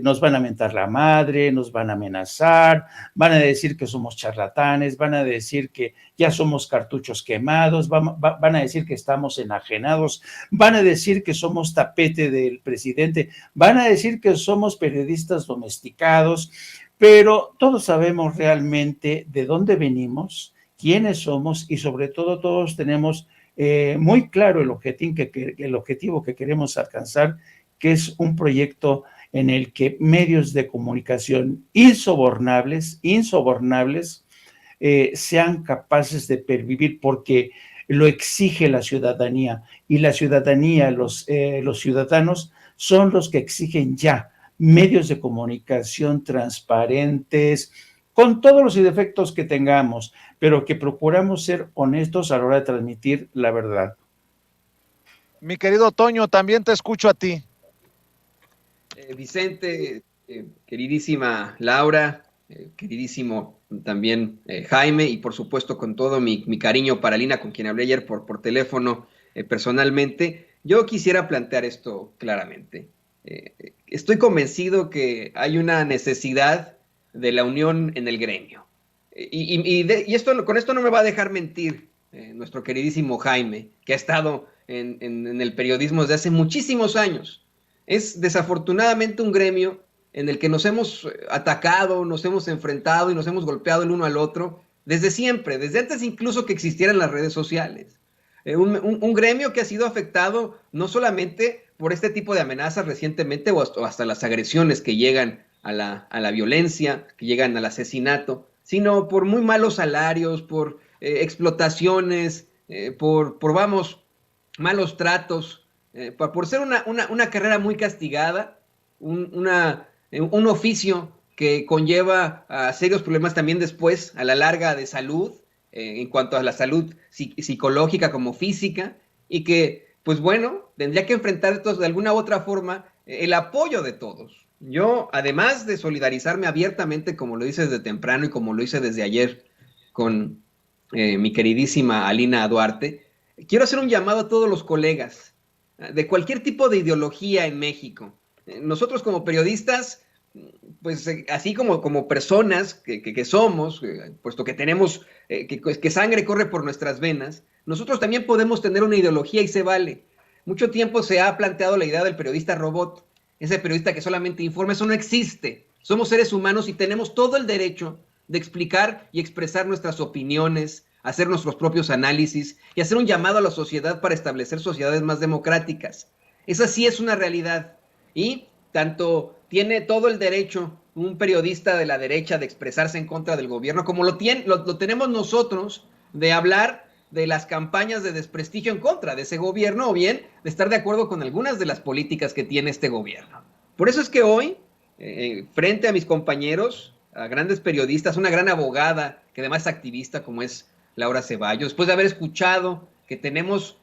nos van a mentar la madre, nos van a amenazar, van a decir que somos charlatanes, van a decir que ya somos cartuchos quemados, van a decir que estamos enajenados, van a decir que somos tapete del presidente, van a decir que somos periodistas domesticados, pero todos sabemos realmente de dónde venimos, quiénes somos y sobre todo todos tenemos muy claro el objetivo que queremos alcanzar, que es un proyecto en el que medios de comunicación insobornables, sean capaces de pervivir, porque lo exige la ciudadanía, y la ciudadanía, los ciudadanos son los que exigen ya medios de comunicación transparentes, con todos los defectos que tengamos, pero que procuramos ser honestos a la hora de transmitir la verdad. Mi querido Toño, también te escucho a ti. Vicente, queridísima Laura, queridísimo también Jaime, y por supuesto con todo mi cariño para Lina, con quien hablé ayer por teléfono. personalmente. Yo quisiera plantear esto claramente. Estoy convencido que hay una necesidad de la unión en el gremio. Con esto no me va a dejar mentir nuestro queridísimo Jaime, que ha estado en el periodismo desde hace muchísimos años. Es desafortunadamente un gremio en el que nos hemos atacado, nos hemos enfrentado y nos hemos golpeado el uno al otro desde siempre, desde antes incluso que existieran las redes sociales. Un gremio que ha sido afectado no solamente por este tipo de amenazas recientemente o hasta las agresiones que llegan a la violencia, que llegan al asesinato, sino por muy malos salarios, por explotaciones, por malos tratos, por ser una carrera muy castigada, un oficio que conlleva a serios problemas también después, a la larga, de salud, en cuanto a la salud psicológica como física, y que, pues bueno, tendría que enfrentar de alguna u otra forma el apoyo de todos. Yo, además de solidarizarme abiertamente, como lo hice desde temprano y como lo hice desde ayer con mi queridísima Alina Duarte, quiero hacer un llamado a todos los colegas de cualquier tipo de ideología en México. Nosotros como periodistas, pues así como personas que somos, puesto que tenemos, que sangre corre por nuestras venas, nosotros también podemos tener una ideología y se vale. Mucho tiempo se ha planteado la idea del periodista robot, ese periodista que solamente informa. Eso no existe. Somos seres humanos y tenemos todo el derecho de explicar y expresar nuestras opiniones, hacer nuestros propios análisis y hacer un llamado a la sociedad para establecer sociedades más democráticas. Esa sí es una realidad. Y tanto tiene todo el derecho un periodista de la derecha de expresarse en contra del gobierno, como lo tenemos nosotros de hablar de las campañas de desprestigio en contra de ese gobierno, o bien de estar de acuerdo con algunas de las políticas que tiene este gobierno. Por eso es que hoy, frente a mis compañeros, a grandes periodistas, una gran abogada, que además es activista, como es Laura Ceballos, después de haber escuchado que tenemos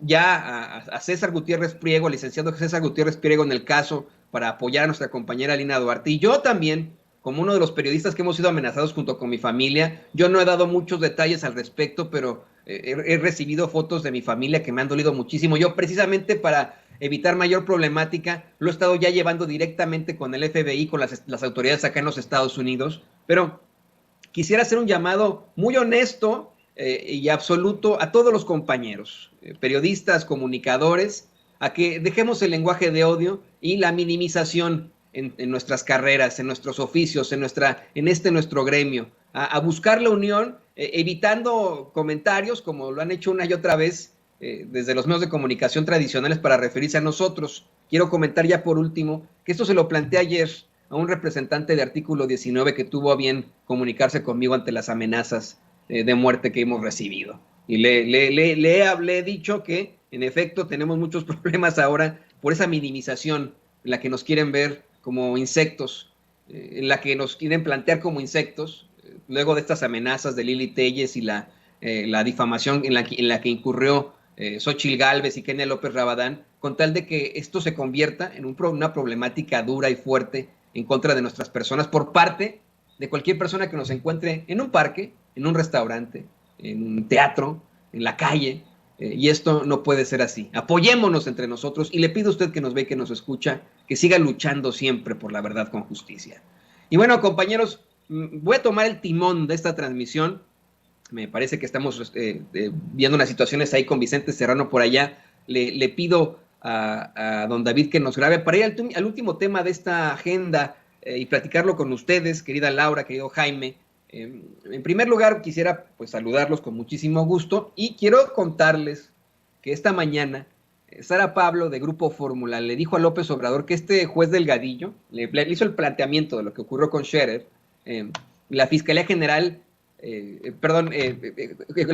ya a César Gutiérrez Priego, al licenciado César Gutiérrez Priego en el caso para apoyar a nuestra compañera Alina Duarte, y yo también, como uno de los periodistas que hemos sido amenazados junto con mi familia, yo no he dado muchos detalles al respecto, pero he recibido fotos de mi familia que me han dolido muchísimo. Yo, precisamente para evitar mayor problemática, lo he estado ya llevando directamente con el FBI, con las autoridades acá en los Estados Unidos, pero quisiera hacer un llamado muy honesto y absoluto a todos los compañeros, periodistas, comunicadores, a que dejemos el lenguaje de odio y la minimización en nuestras carreras, en nuestros oficios, en nuestro gremio, a buscar la unión, evitando comentarios como lo han hecho una y otra vez desde los medios de comunicación tradicionales para referirse a nosotros. Quiero comentar ya por último que esto se lo planteé ayer a un representante de Artículo 19 que tuvo a bien comunicarse conmigo ante las amenazas de muerte que hemos recibido. Y le he dicho que, en efecto, tenemos muchos problemas ahora por esa minimización en la que nos quieren ver como insectos, en la que nos quieren plantear como insectos, luego de estas amenazas de Lili Téllez y la difamación en la que incurrió Xóchitl Gálvez y Kenia López Rabadán, con tal de que esto se convierta en una problemática dura y fuerte en contra de nuestras personas por parte de cualquier persona que nos encuentre en un parque, en un restaurante, en un teatro, en la calle, y esto no puede ser así. Apoyémonos entre nosotros y le pido a usted que nos ve, que nos escucha, que siga luchando siempre por la verdad con justicia. Y bueno, compañeros, voy a tomar el timón de esta transmisión. Me parece que estamos viendo unas situaciones ahí con Vicente Serrano por allá. Le pido a don David que nos grabe para ir al último tema de esta agenda y platicarlo con ustedes, querida Laura, querido Jaime. En primer lugar, quisiera pues saludarlos con muchísimo gusto y quiero contarles que esta mañana Sara Pablo de Grupo Fórmula le dijo a López Obrador que este juez Delgadillo le hizo el planteamiento de lo que ocurrió con Scherer. La Fiscalía General, el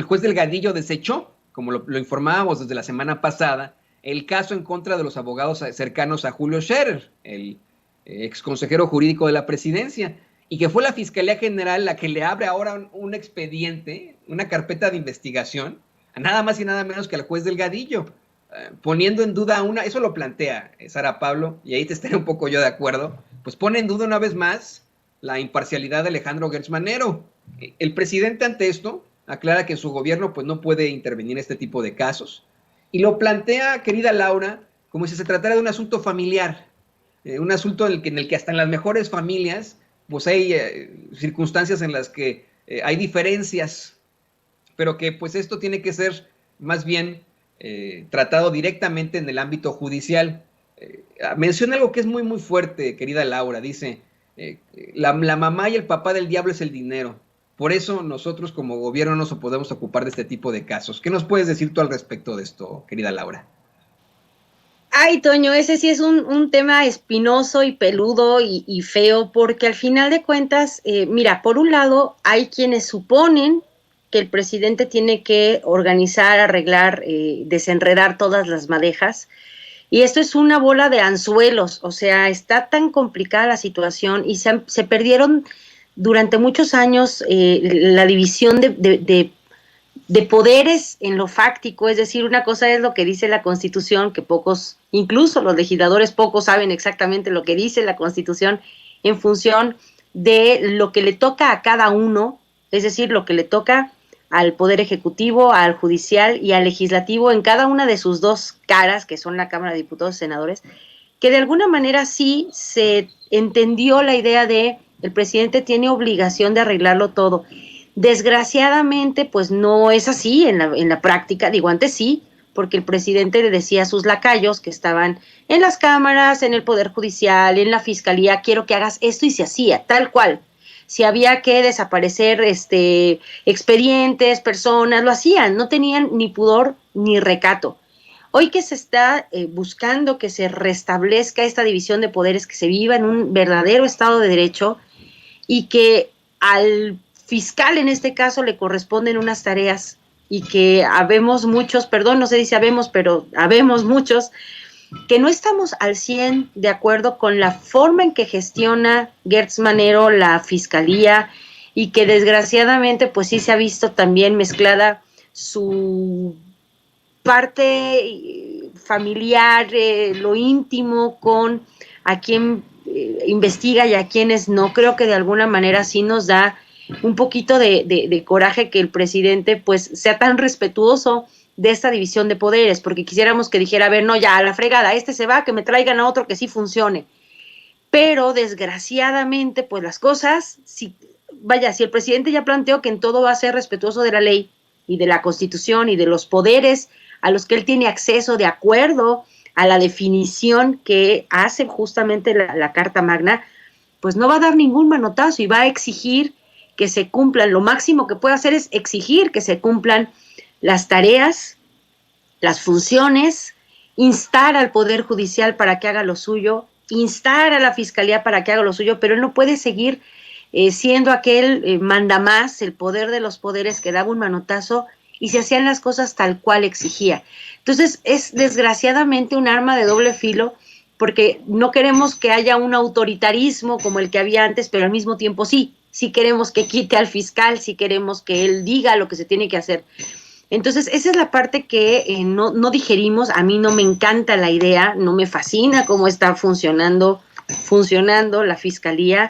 juez Delgadillo desechó, como lo informábamos desde la semana pasada, el caso en contra de los abogados cercanos a Julio Scherer, el exconsejero jurídico de la presidencia, y que fue la Fiscalía General la que le abre ahora un expediente, una carpeta de investigación, a nada más y nada menos que al juez Delgadillo, poniendo en duda eso lo plantea Sara Pablo, y ahí te estaré un poco yo de acuerdo, pues pone en duda una vez más la imparcialidad de Alejandro Gertz Manero. El presidente ante esto aclara que su gobierno pues no puede intervenir en este tipo de casos, Y lo plantea, querida Laura, como si se tratara de un asunto familiar, un asunto en el que hasta en las mejores familias pues hay circunstancias en las que hay diferencias, pero que pues esto tiene que ser más bien tratado directamente en el ámbito judicial. Menciona algo que es muy, muy fuerte, querida Laura. Dice, la mamá y el papá del diablo es el dinero. Por eso nosotros como gobierno nos podemos ocupar de este tipo de casos. ¿Qué nos puedes decir tú al respecto de esto, querida Laura? Ay, Toño, ese sí es un tema espinoso y peludo y feo, porque al final de cuentas, mira, por un lado, hay quienes suponen que el presidente tiene que organizar, arreglar, desenredar todas las madejas, y esto es una bola de anzuelos, o sea, está tan complicada la situación y se perdieron durante muchos años la división de poderes en lo fáctico, es decir, una cosa es lo que dice la Constitución, que pocos, incluso los legisladores pocos saben exactamente lo que dice la Constitución en función de lo que le toca a cada uno, es decir, lo que le toca al Poder Ejecutivo, al Judicial y al Legislativo en cada una de sus dos caras, que son la Cámara de Diputados y Senadores, que de alguna manera sí se entendió la idea de el presidente tiene obligación de arreglarlo todo. Desgraciadamente, pues no es así en la práctica, digo, antes sí, porque el presidente le decía a sus lacayos que estaban en las cámaras, en el Poder Judicial, en la Fiscalía, quiero que hagas esto y se hacía, tal cual. Si había que desaparecer expedientes, personas, lo hacían, no tenían ni pudor ni recato. Hoy que se está buscando que se restablezca esta división de poderes, que se viva en un verdadero Estado de Derecho y que al fiscal en este caso le corresponden unas tareas y que habemos muchos, perdón, no se dice habemos, pero habemos muchos que no estamos al 100 de acuerdo con la forma en que gestiona Gertz Manero la fiscalía y que desgraciadamente pues sí se ha visto también mezclada su parte familiar, lo íntimo con a quien investiga y a quienes no. Creo que de alguna manera sí nos da un poquito de coraje que el presidente pues sea tan respetuoso de esta división de poderes, porque quisiéramos que dijera, a ver, no, ya, a la fregada, se va, que me traigan a otro que sí funcione. Pero desgraciadamente, pues las cosas, si el presidente ya planteó que en todo va a ser respetuoso de la ley y de la Constitución y de los poderes a los que él tiene acceso de acuerdo a la definición que hace justamente la Carta Magna, pues no va a dar ningún manotazo y va a exigir que se cumplan. Lo máximo que puede hacer es exigir que se cumplan las tareas, las funciones, instar al Poder Judicial para que haga lo suyo, instar a la Fiscalía para que haga lo suyo, pero él no puede seguir siendo aquel mandamás, el poder de los poderes que daba un manotazo y se hacían las cosas tal cual exigía. Entonces es desgraciadamente un arma de doble filo, porque no queremos que haya un autoritarismo como el que había antes, pero al mismo tiempo sí queremos que quite al fiscal, sí queremos que él diga lo que se tiene que hacer. Entonces esa es la parte que no digerimos. A mí no me encanta la idea, no me fascina cómo está funcionando la fiscalía,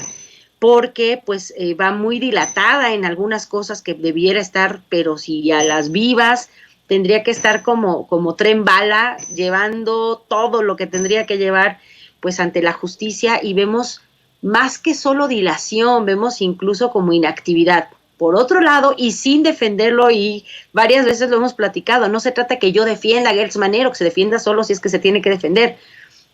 porque pues va muy dilatada en algunas cosas que debiera estar, pero si a las vivas, tendría que estar como tren bala, llevando todo lo que tendría que llevar pues ante la justicia, y vemos más que solo dilación, vemos incluso como inactividad. Por otro lado, y sin defenderlo, y varias veces lo hemos platicado, no se trata que yo defienda a Gertz Manero, que se defienda solo si es que se tiene que defender,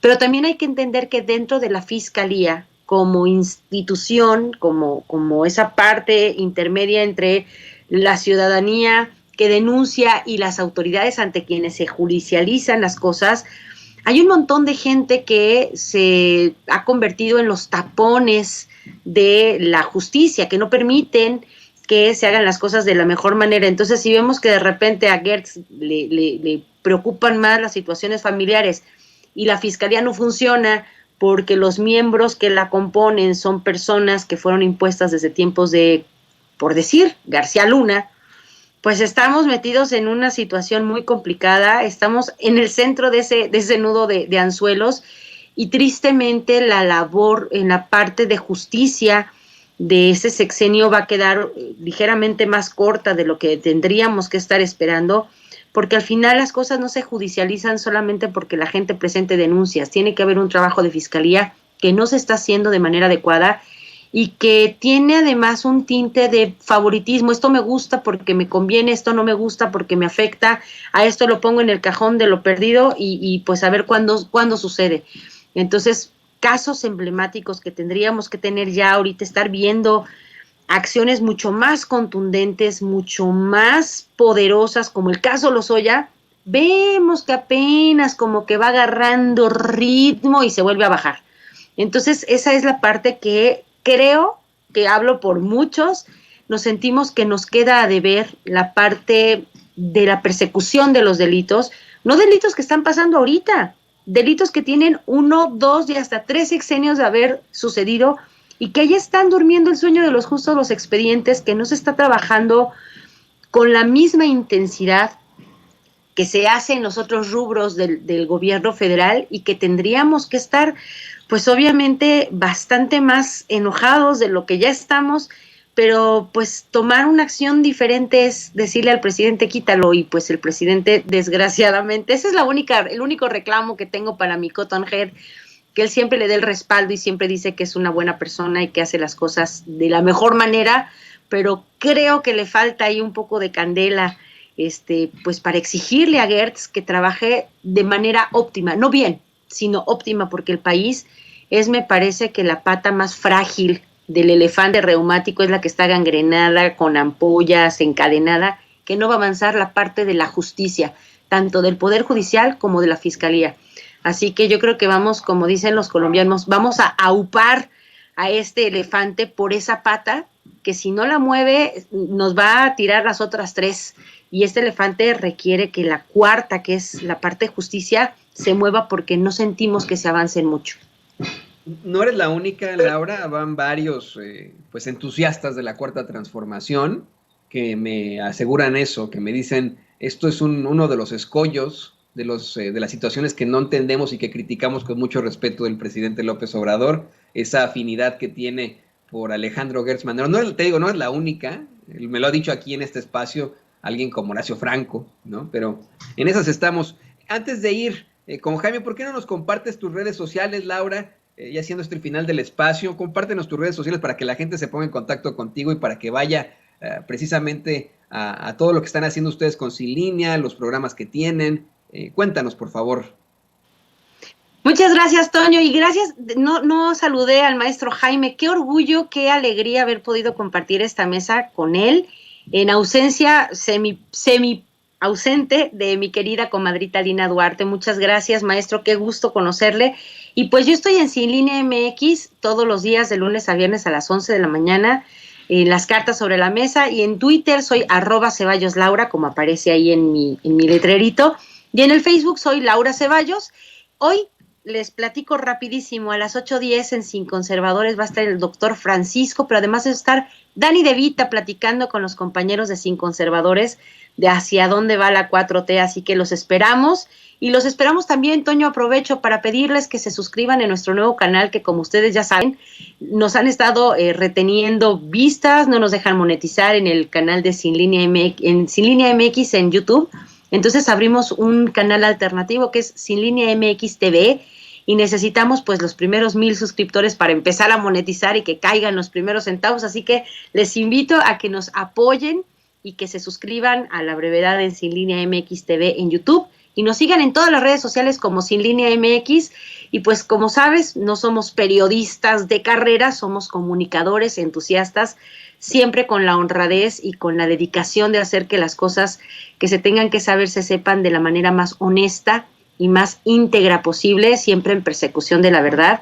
pero también hay que entender que dentro de la Fiscalía, como institución, como esa parte intermedia entre la ciudadanía que denuncia y las autoridades ante quienes se judicializan las cosas, hay un montón de gente que se ha convertido en los tapones de la justicia, que no permiten que se hagan las cosas de la mejor manera. Entonces, si vemos que de repente a Gertz le preocupan más las situaciones familiares y la fiscalía no funciona porque los miembros que la componen son personas que fueron impuestas desde tiempos de, por decir, García Luna, pues estamos metidos en una situación muy complicada, estamos en el centro de ese nudo de anzuelos, y tristemente la labor en la parte de justicia de ese sexenio va a quedar ligeramente más corta de lo que tendríamos que estar esperando, porque al final las cosas no se judicializan solamente porque la gente presente denuncias, tiene que haber un trabajo de fiscalía que no se está haciendo de manera adecuada y que tiene además un tinte de favoritismo. Esto me gusta porque me conviene, esto no me gusta porque me afecta, a esto lo pongo en el cajón de lo perdido y pues a ver cuándo sucede. Entonces, casos emblemáticos que tendríamos que tener ya ahorita, estar viendo acciones mucho más contundentes, mucho más poderosas, como el caso Lozoya, vemos que apenas como que va agarrando ritmo y se vuelve a bajar. Entonces, esa es la parte que creo que hablo por muchos, nos sentimos que nos queda a deber la parte de la persecución de los delitos, no delitos que están pasando ahorita, delitos que tienen 1, 2 y hasta 3 sexenios de haber sucedido y que ya están durmiendo el sueño de los justos los expedientes, que no se está trabajando con la misma intensidad que se hace en los otros rubros del gobierno federal y que tendríamos que estar, pues obviamente, bastante más enojados de lo que ya estamos, pero pues tomar una acción diferente es decirle al presidente quítalo y pues el presidente desgraciadamente, ese es el único reclamo que tengo para mi Cotton Head, que él siempre le dé el respaldo y siempre dice que es una buena persona y que hace las cosas de la mejor manera, pero creo que le falta ahí un poco de candela, pues para exigirle a Gertz que trabaje de manera óptima, no bien, sino óptima, porque el país es, me parece, que la pata más frágil del elefante reumático es la que está gangrenada, con ampollas, encadenada, que no va a avanzar la parte de la justicia, tanto del Poder Judicial como de la Fiscalía. Así que yo creo que vamos, como dicen los colombianos, vamos a aupar a este elefante por esa pata, que si no la mueve nos va a tirar las otras 3. Y este elefante requiere que la cuarta, que es la parte de justicia, se mueva porque no sentimos que se avancen mucho. No eres la única, Laura, van varios pues entusiastas de la Cuarta Transformación que me aseguran eso, que me dicen, esto es uno de los escollos de las situaciones que no entendemos y que criticamos con mucho respeto del presidente López Obrador, esa afinidad que tiene por Alejandro Gertz Manero. No, te digo, no es la única, me lo ha dicho aquí en este espacio alguien como Horacio Franco, ¿no? Pero en esas estamos. Antes de ir con Jaime, ¿por qué no nos compartes tus redes sociales, Laura? Ya siendo el final del espacio, compártenos tus redes sociales para que la gente se ponga en contacto contigo y para que vaya precisamente a todo lo que están haciendo ustedes con Sin Línea, los programas que tienen. Cuéntanos, por favor. Muchas gracias, Toño, y gracias, no saludé al maestro Jaime, qué orgullo, qué alegría haber podido compartir esta mesa con él, en ausencia semi ausente de mi querida comadrita Lina Duarte. Muchas gracias, maestro, qué gusto conocerle. Y pues yo estoy en Sin Línea MX todos los días de lunes a viernes a las 11 de la mañana, las cartas sobre la mesa, y en Twitter soy @CeballosLaura, como aparece ahí en mi letrerito, y en el Facebook soy Laura Ceballos. Hoy les platico rapidísimo, a las 8:10 en Sin Conservadores va a estar el doctor Francisco, pero además va a estar Dani De Vita platicando con los compañeros de Sin Conservadores de hacia dónde va la 4T, así que los esperamos. Y los esperamos también, Toño, aprovecho para pedirles que se suscriban en nuestro nuevo canal, que como ustedes ya saben, nos han estado reteniendo vistas, no nos dejan monetizar en el canal de Sin Línea MX en YouTube. Entonces abrimos un canal alternativo que es Sin Línea MX TV y necesitamos pues los primeros 1000 suscriptores para empezar a monetizar y que caigan los primeros centavos, así que les invito a que nos apoyen y que se suscriban a la brevedad en Sin Línea MX TV en YouTube y nos sigan en todas las redes sociales como Sin Línea MX. Y pues como sabes, no somos periodistas de carrera, somos comunicadores entusiastas, siempre con la honradez y con la dedicación de hacer que las cosas que se tengan que saber se sepan de la manera más honesta y más íntegra posible, siempre en persecución de la verdad.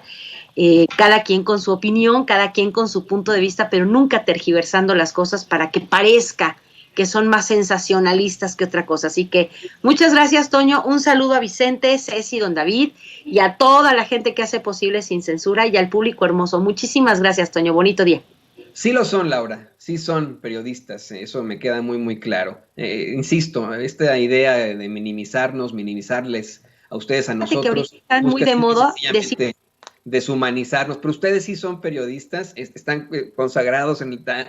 Cada quien con su opinión, cada quien con su punto de vista, pero nunca tergiversando las cosas para que parezca que son más sensacionalistas que otra cosa. Así que muchas gracias, Toño. Un saludo a Vicente, Ceci, don David y a toda la gente que hace posible Sin Censura y al público hermoso. Muchísimas gracias, Toño. Bonito día. Sí lo son, Laura. Sí son periodistas. Eso me queda muy, muy claro. Insisto, esta idea de minimizarnos, minimizarles a ustedes, a nosotros. Que están muy de moda decir deshumanizarnos, pero ustedes sí son periodistas, están consagrados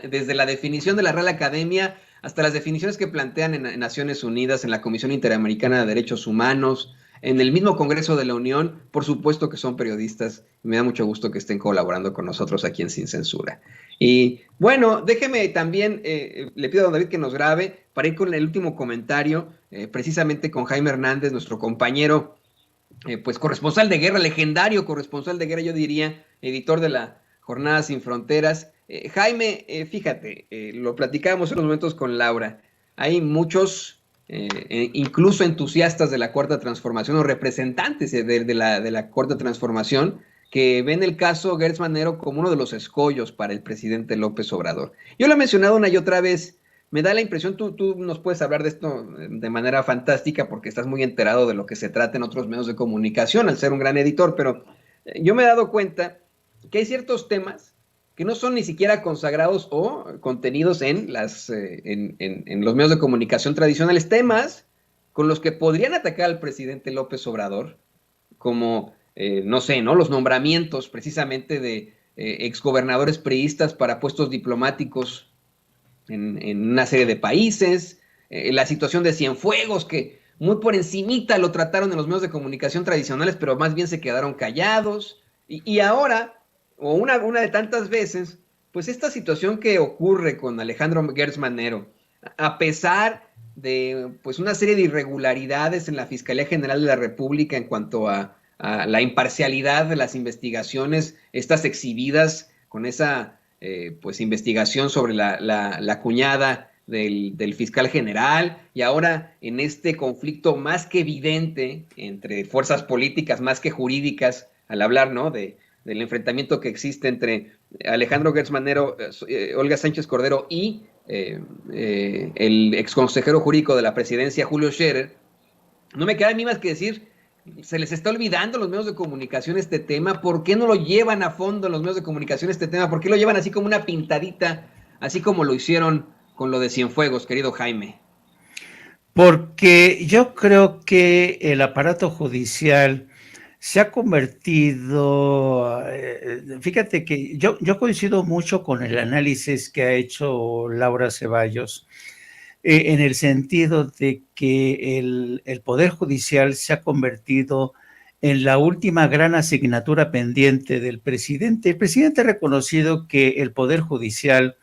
desde la definición de la Real Academia hasta las definiciones que plantean en Naciones Unidas, en la Comisión Interamericana de Derechos Humanos, en el mismo Congreso de la Unión. Por supuesto que son periodistas y me da mucho gusto que estén colaborando con nosotros aquí en Sin Censura. Y bueno, déjeme también, le pido a don David que nos grabe para ir con el último comentario, precisamente con Jaime Hernández, nuestro compañero, pues corresponsal de guerra, legendario corresponsal de guerra, yo diría, editor de la Jornada Sin Fronteras. Jaime, fíjate, lo platicábamos en los momentos con Laura, hay muchos, incluso entusiastas de la Cuarta Transformación o representantes de la Cuarta Transformación, que ven el caso Gertz Manero como uno de los escollos para el presidente López Obrador. Yo lo he mencionado una y otra vez. Me da la impresión, tú nos puedes hablar de esto de manera fantástica porque estás muy enterado de lo que se trata en otros medios de comunicación al ser un gran editor, pero yo me he dado cuenta que hay ciertos temas que no son ni siquiera consagrados o contenidos en los medios de comunicación tradicionales, temas con los que podrían atacar al presidente López Obrador, como, no sé, ¿no? Los nombramientos precisamente de exgobernadores priistas para puestos diplomáticos en una serie de países, la situación de Cienfuegos, que muy por encimita lo trataron en los medios de comunicación tradicionales, pero más bien se quedaron callados, y ahora, o una de tantas veces, pues esta situación que ocurre con Alejandro Gertz Manero, a pesar de pues una serie de irregularidades en la Fiscalía General de la República en cuanto a la imparcialidad de las investigaciones, estas exhibidas con esa pues investigación sobre la cuñada del fiscal general, y ahora en este conflicto más que evidente entre fuerzas políticas, más que jurídicas, al hablar, ¿no?, del enfrentamiento que existe entre Alejandro Gertz Manero, Olga Sánchez Cordero y el exconsejero jurídico de la presidencia, Julio Scherer. No me queda a mí más que decir, se les está olvidando a los medios de comunicación este tema. ¿Por qué no lo llevan a fondo en los medios de comunicación este tema? ¿Por qué lo llevan así como una pintadita, así como lo hicieron con lo de Cienfuegos, querido Jaime? Porque yo creo que el aparato judicial se ha convertido, fíjate que yo coincido mucho con el análisis que ha hecho Laura Ceballos, en el sentido de que el Poder Judicial se ha convertido en la última gran asignatura pendiente del presidente. El presidente ha reconocido que el Poder Judicial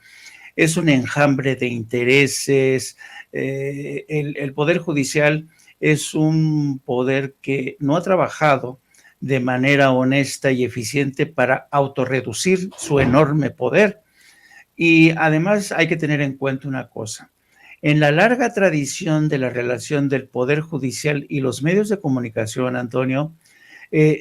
es un enjambre de intereses, el Poder Judicial es un poder que no ha trabajado de manera honesta y eficiente para autorreducir su enorme poder. Y además hay que tener en cuenta una cosa. En la larga tradición de la relación del Poder Judicial y los medios de comunicación, Antonio,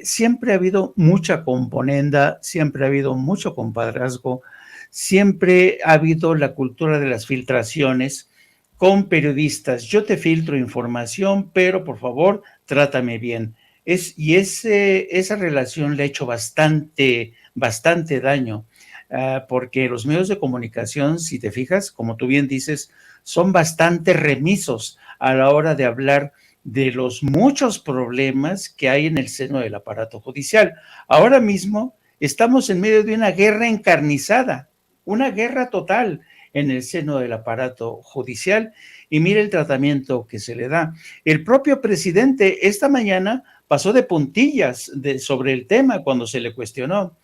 siempre ha habido mucha componenda, siempre ha habido mucho compadrazgo, siempre ha habido la cultura de las filtraciones con periodistas. Yo te filtro información, pero por favor, trátame bien. Esa relación le ha hecho bastante daño, porque los medios de comunicación, si te fijas, como tú bien dices, son bastante remisos a la hora de hablar de los muchos problemas que hay en el seno del aparato judicial. Ahora mismo estamos en medio de una guerra encarnizada, una guerra total en el seno del aparato judicial, y mire el tratamiento que se le da. El propio presidente esta mañana pasó de puntillas sobre el tema cuando se le cuestionó.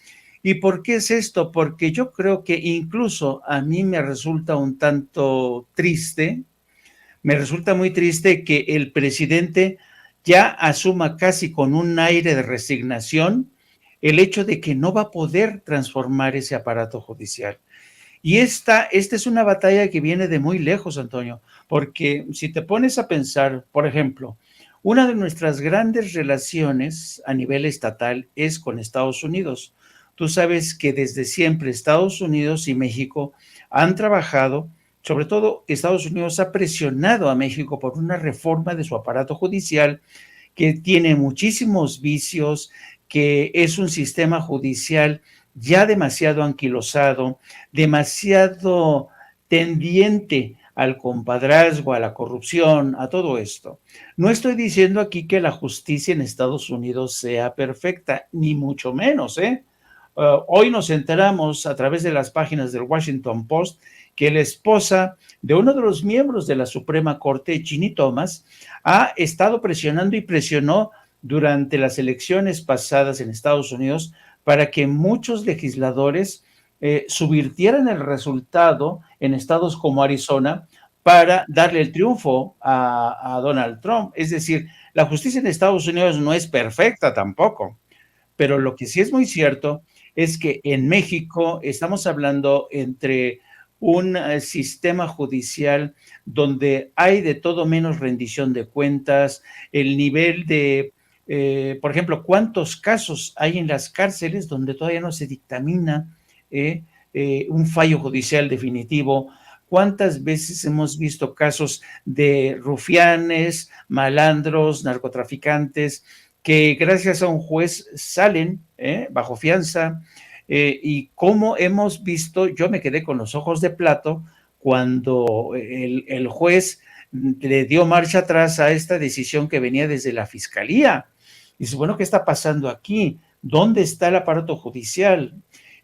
¿Y por qué es esto? Porque yo creo que incluso a mí me resulta un tanto triste, me resulta muy triste que el presidente ya asuma casi con un aire de resignación el hecho de que no va a poder transformar ese aparato judicial. Y esta es una batalla que viene de muy lejos, Antonio, porque si te pones a pensar, por ejemplo, una de nuestras grandes relaciones a nivel estatal es con Estados Unidos. Tú sabes que desde siempre Estados Unidos y México han trabajado, sobre todo Estados Unidos ha presionado a México por una reforma de su aparato judicial que tiene muchísimos vicios, que es un sistema judicial ya demasiado anquilosado, demasiado tendiente al compadrazgo, a la corrupción, a todo esto. No estoy diciendo aquí que la justicia en Estados Unidos sea perfecta, ni mucho menos, ¿eh? Hoy nos enteramos a través de las páginas del Washington Post que la esposa de uno de los miembros de la Suprema Corte, Ginny Thomas, ha estado presionando y presionó durante las elecciones pasadas en Estados Unidos para que muchos legisladores subvirtieran el resultado en estados como Arizona para darle el triunfo a Donald Trump. Es decir, la justicia en Estados Unidos no es perfecta tampoco, pero lo que sí es muy cierto es que en México estamos hablando entre un sistema judicial donde hay de todo menos rendición de cuentas, el nivel de, por ejemplo, cuántos casos hay en las cárceles donde todavía no se dictamina un fallo judicial definitivo. ¿Cuántas veces hemos visto casos de rufianes, malandros, narcotraficantes, que gracias a un juez salen bajo fianza? Y cómo hemos visto, yo me quedé con los ojos de plato cuando el juez le dio marcha atrás a esta decisión que venía desde la fiscalía. Y dice, bueno, ¿qué está pasando aquí? ¿Dónde está el aparato judicial?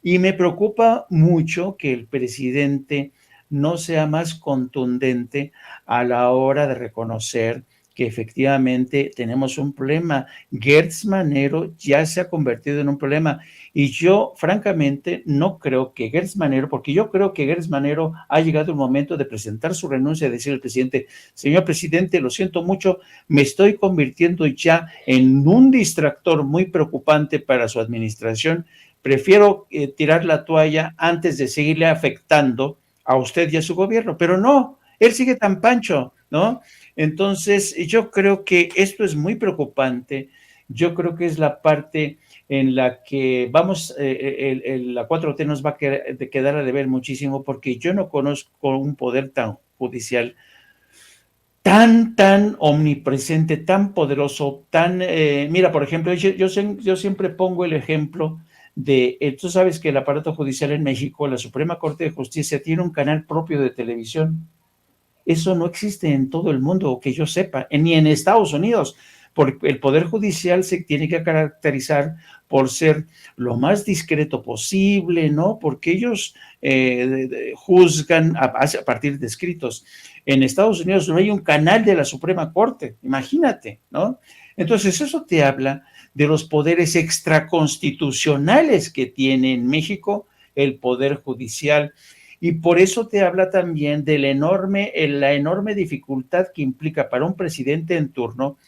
Y me preocupa mucho que el presidente no sea más contundente a la hora de reconocer que efectivamente tenemos un problema. Gertz Manero ya se ha convertido en un problema y yo francamente no creo que Gertz Manero, porque yo creo que Gertz Manero ha llegado el momento de presentar su renuncia y decir al presidente, señor presidente, lo siento mucho, me estoy convirtiendo ya en un distractor muy preocupante para su administración, prefiero tirar la toalla antes de seguirle afectando a usted y a su gobierno, pero no, él sigue tan pancho, ¿no? Entonces, yo creo que esto es muy preocupante. Yo creo que es la parte en la que vamos, la 4T nos va a quedar a deber muchísimo, porque yo no conozco un poder tan judicial, tan omnipresente, tan poderoso, mira, por ejemplo, yo siempre pongo el ejemplo de, tú sabes que el aparato judicial en México, la Suprema Corte de Justicia, tiene un canal propio de televisión. Eso no existe en todo el mundo, que yo sepa, ni en Estados Unidos, porque el Poder Judicial se tiene que caracterizar por ser lo más discreto posible, ¿no? Porque ellos juzgan a partir de escritos. En Estados Unidos no hay un canal de la Suprema Corte, imagínate, ¿no? Entonces eso te habla de los poderes extraconstitucionales que tiene en México el Poder Judicial. Y por eso te habla también de la enorme dificultad que implica para un presidente en turno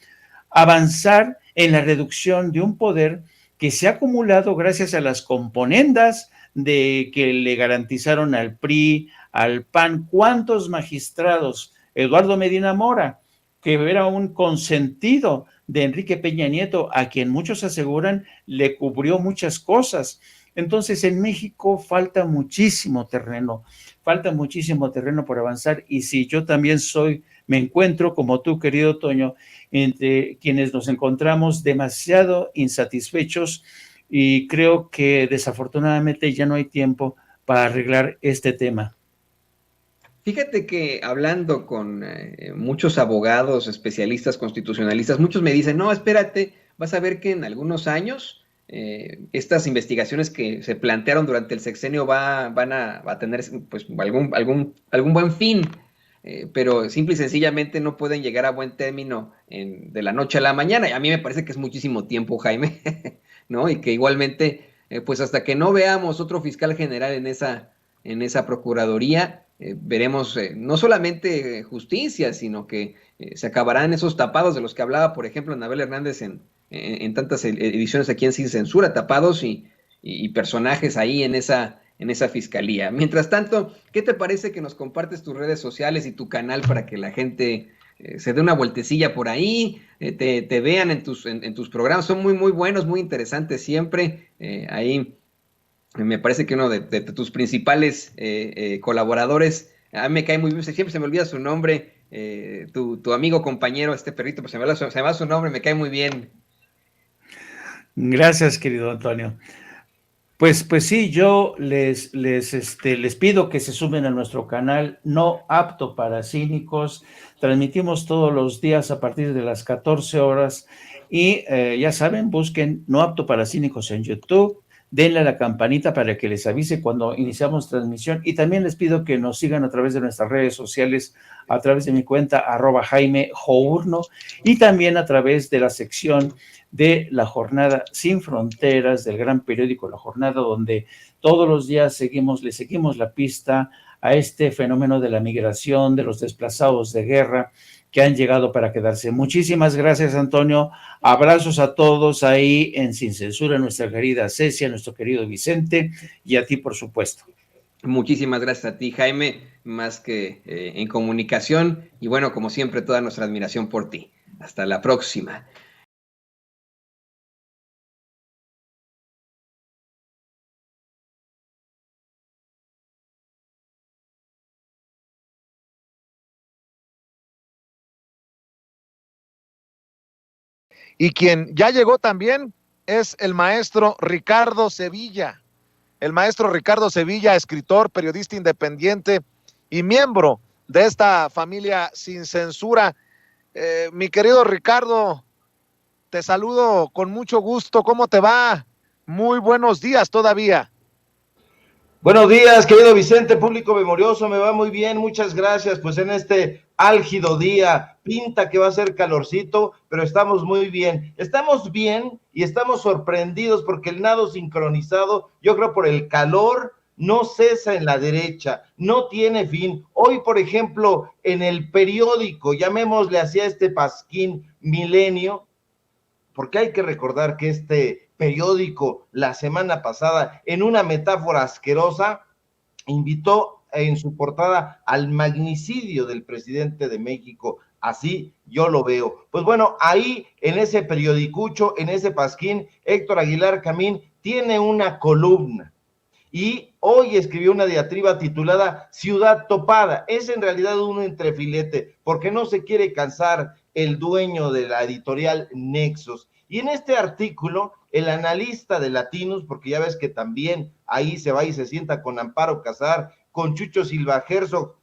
avanzar en la reducción de un poder que se ha acumulado gracias a las componendas de que le garantizaron al PRI, al PAN. ¿Cuántos magistrados? Eduardo Medina Mora, que era un consentido de Enrique Peña Nieto, a quien muchos aseguran le cubrió muchas cosas. Entonces, en México falta muchísimo terreno por avanzar. Y si yo también me encuentro, como tú, querido Toño, entre quienes nos encontramos demasiado insatisfechos, y creo que desafortunadamente ya no hay tiempo para arreglar este tema. Fíjate que hablando con muchos abogados, especialistas, constitucionalistas, muchos me dicen, no, espérate, vas a ver que en algunos años estas investigaciones que se plantearon durante el sexenio van a tener pues, algún buen fin, pero simple y sencillamente no pueden llegar a buen término de la noche a la mañana. Y a mí me parece que es muchísimo tiempo, Jaime, ¿no? Y que igualmente, pues hasta que no veamos otro fiscal general en esa procuraduría, veremos no solamente justicia, sino que se acabarán esos tapados de los que hablaba, por ejemplo, Anabel Hernández en tantas ediciones aquí en Sin Censura, tapados y personajes ahí en esa fiscalía. Mientras tanto, ¿qué te parece que nos compartes tus redes sociales y tu canal para que la gente se dé una vueltecilla por ahí, te vean en tus programas? Son muy, muy buenos, muy interesantes siempre. Ahí me parece que uno de tus principales colaboradores, a mí me cae muy bien, siempre se me olvida su nombre, tu amigo, compañero, este perrito, pues se me va su nombre, me cae muy bien. Gracias, querido Antonio. Pues sí, yo les pido que se sumen a nuestro canal No Apto para Cínicos. Transmitimos todos los días a partir de las 14 horas y ya saben, busquen No Apto para Cínicos en YouTube, denle a la campanita para que les avise cuando iniciamos transmisión y también les pido que nos sigan a través de nuestras redes sociales, a través de mi cuenta @Jaime Journo y también a través de la sección de La Jornada Sin Fronteras, del gran periódico La Jornada, donde todos los días le seguimos la pista a este fenómeno de la migración, de los desplazados de guerra que han llegado para quedarse. Muchísimas gracias, Antonio. Abrazos a todos ahí en Sin Censura, nuestra querida Cecia, nuestro querido Vicente, y a ti, por supuesto. Muchísimas gracias a ti, Jaime, más que en comunicación, y bueno, como siempre, toda nuestra admiración por ti. Hasta la próxima. Y quien ya llegó también es el maestro Ricardo Sevilla. El maestro Ricardo Sevilla, escritor, periodista independiente y miembro de esta familia Sin Censura. Mi querido Ricardo, te saludo con mucho gusto. ¿Cómo te va? Muy buenos días todavía. Buenos días, querido Vicente, público memorioso, me va muy bien, muchas gracias. Pues en este álgido día, pinta que va a ser calorcito, pero estamos muy bien. Estamos bien y estamos sorprendidos porque el nado sincronizado, yo creo por el calor, no cesa en la derecha, no tiene fin. Hoy, por ejemplo, en el periódico, llamémosle así a este pasquín Milenio, porque hay que recordar que este periódico la semana pasada, en una metáfora asquerosa, invitó en su portada al magnicidio del presidente de México. Así yo lo veo. Pues bueno, ahí en ese periodicucho, en ese pasquín, Héctor Aguilar Camín tiene una columna y hoy escribió una diatriba titulada Ciudad Topada. Es en realidad un entrefilete, porque no se quiere cansar el dueño de la editorial Nexos. Y en este artículo, el analista de Latinos, porque ya ves que también ahí se va y se sienta con Amparo Casar, con Chucho Silva Herzog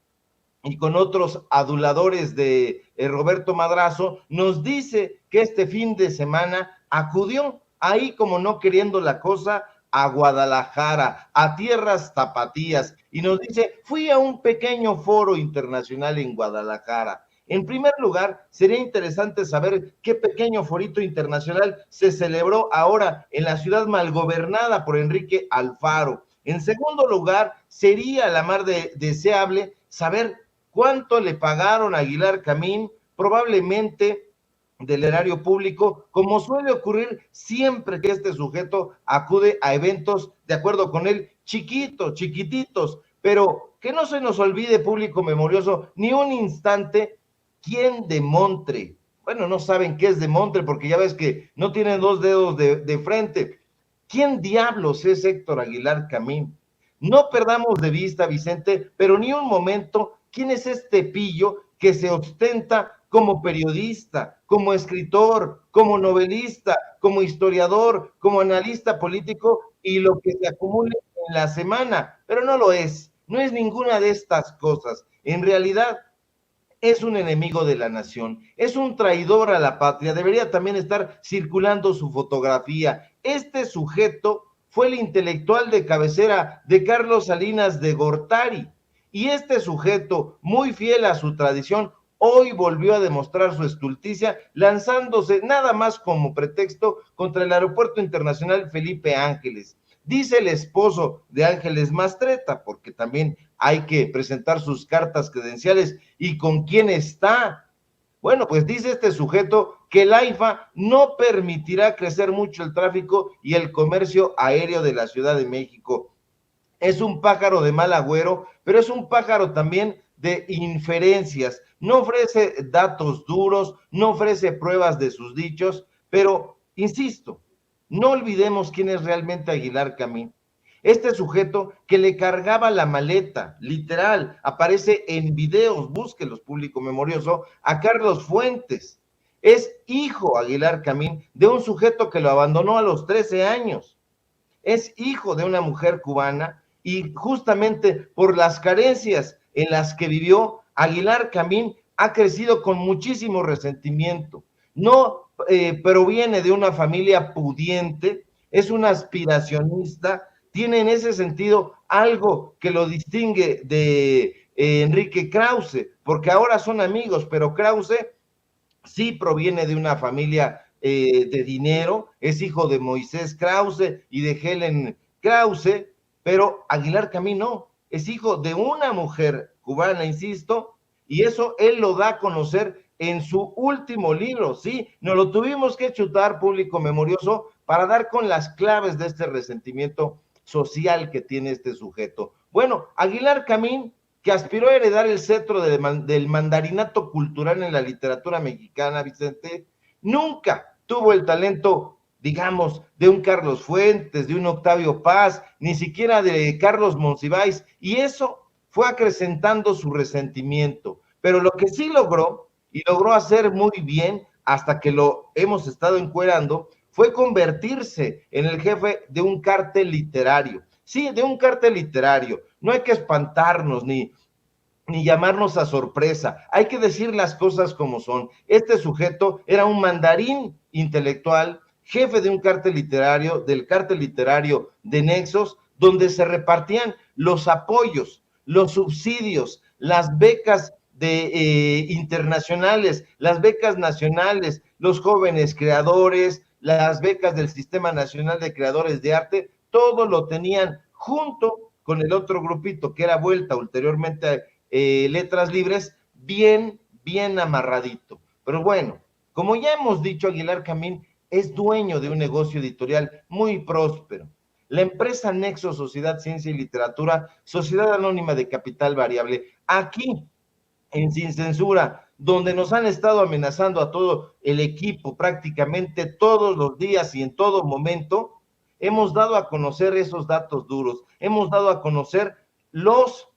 y con otros aduladores de Roberto Madrazo, nos dice que este fin de semana acudió ahí como no queriendo la cosa a Guadalajara, a tierras tapatías, y nos dice, fui a un pequeño foro internacional en Guadalajara. En primer lugar, sería interesante saber qué pequeño forito internacional se celebró ahora en la ciudad malgobernada por Enrique Alfaro. En segundo lugar, sería la más deseable saber cuánto le pagaron a Aguilar Camín, probablemente del erario público, como suele ocurrir siempre que este sujeto acude a eventos, de acuerdo con él, chiquititos, pero que no se nos olvide, público memorioso, ni un instante, ¿quién demontre? Bueno, no saben qué es demontre, porque ya ves que no tienen dos dedos de frente. ¿Quién diablos es Héctor Aguilar Camín? No perdamos de vista, Vicente, pero ni un momento, ¿quién es este pillo que se ostenta como periodista, como escritor, como novelista, como historiador, como analista político y lo que se acumule en la semana? Pero no lo es, no es ninguna de estas cosas. En realidad, es un enemigo de la nación, es un traidor a la patria, debería también estar circulando su fotografía. Este sujeto fue el intelectual de cabecera de Carlos Salinas de Gortari, y este sujeto, muy fiel a su tradición, hoy volvió a demostrar su estulticia, lanzándose nada más como pretexto contra el Aeropuerto Internacional Felipe Ángeles. Dice el esposo de Ángeles Mastretta, porque también hay que presentar sus cartas credenciales. ¿Y con quién está? Bueno, pues dice este sujeto que el AIFA no permitirá crecer mucho el tráfico y el comercio aéreo de la Ciudad de México. Es un pájaro de mal agüero, pero es un pájaro también de inferencias. No ofrece datos duros, no ofrece pruebas de sus dichos, pero, insisto, no olvidemos quién es realmente Aguilar Camín. Este sujeto que le cargaba la maleta, literal, aparece en videos, búsquelos, público memorioso, a Carlos Fuentes. Es hijo, Aguilar Camín, de un sujeto que lo abandonó a los 13 años. es hijo de una mujer cubana y justamente por las carencias en las que vivió, Aguilar Camín ha crecido con muchísimo resentimiento. No proviene de una familia pudiente, es un aspiracionista, tiene en ese sentido algo que lo distingue de Enrique Krause, porque ahora son amigos, pero Krause sí proviene de una familia de dinero, es hijo de Moisés Krause y de Helen Krause, pero Aguilar Camín no, es hijo de una mujer cubana, insisto, y eso él lo da a conocer en su último libro, sí, nos lo tuvimos que chutar, público memorioso, para dar con las claves de este resentimiento social que tiene este sujeto. Bueno, Aguilar Camín, que aspiró a heredar el cetro del mandarinato cultural en la literatura mexicana, Vicente, nunca tuvo el talento, digamos, de un Carlos Fuentes, de un Octavio Paz, ni siquiera de Carlos Monsiváis, y eso fue acrecentando su resentimiento. Pero lo que sí logró, y logró hacer muy bien, hasta que lo hemos estado encuerando, fue convertirse en el jefe de un cártel literario. Sí, de un cártel literario. No hay que espantarnos ni llamarnos a sorpresa. Hay que decir las cosas como son. Este sujeto era un mandarín intelectual, jefe de un cártel literario, del cártel literario de Nexos, donde se repartían los apoyos, los subsidios, las becas internacionales, las becas nacionales, los jóvenes creadores, las becas del Sistema Nacional de Creadores de Arte, todo lo tenían junto con el otro grupito que era vuelta ulteriormente a Letras Libres, bien amarradito. Pero bueno, como ya hemos dicho, Aguilar Camín es dueño de un negocio editorial muy próspero. La empresa Nexo Sociedad, Ciencia y Literatura, Sociedad Anónima de Capital Variable, aquí en Sin Censura, donde nos han estado amenazando a todo el equipo prácticamente todos los días y en todo momento, hemos dado a conocer esos datos duros, hemos dado a conocer los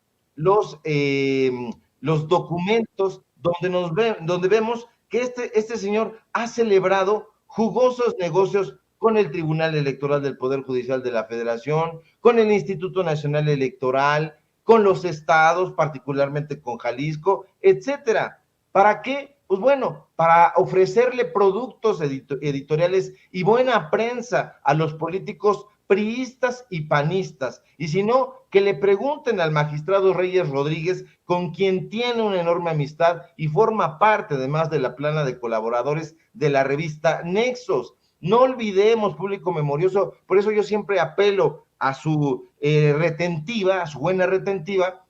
documentos donde vemos que este señor ha celebrado jugosos negocios con el Tribunal Electoral del Poder Judicial de la Federación, con el Instituto Nacional Electoral, con los estados, particularmente con Jalisco, etcétera. ¿Para qué? Pues bueno, para ofrecerle productos editoriales y buena prensa a los políticos priistas y panistas, y si no, que le pregunten al magistrado Reyes Rodríguez, con quien tiene una enorme amistad y forma parte además de la plana de colaboradores de la revista Nexos. No olvidemos, público memorioso, por eso yo siempre apelo a su retentiva, a su buena retentiva,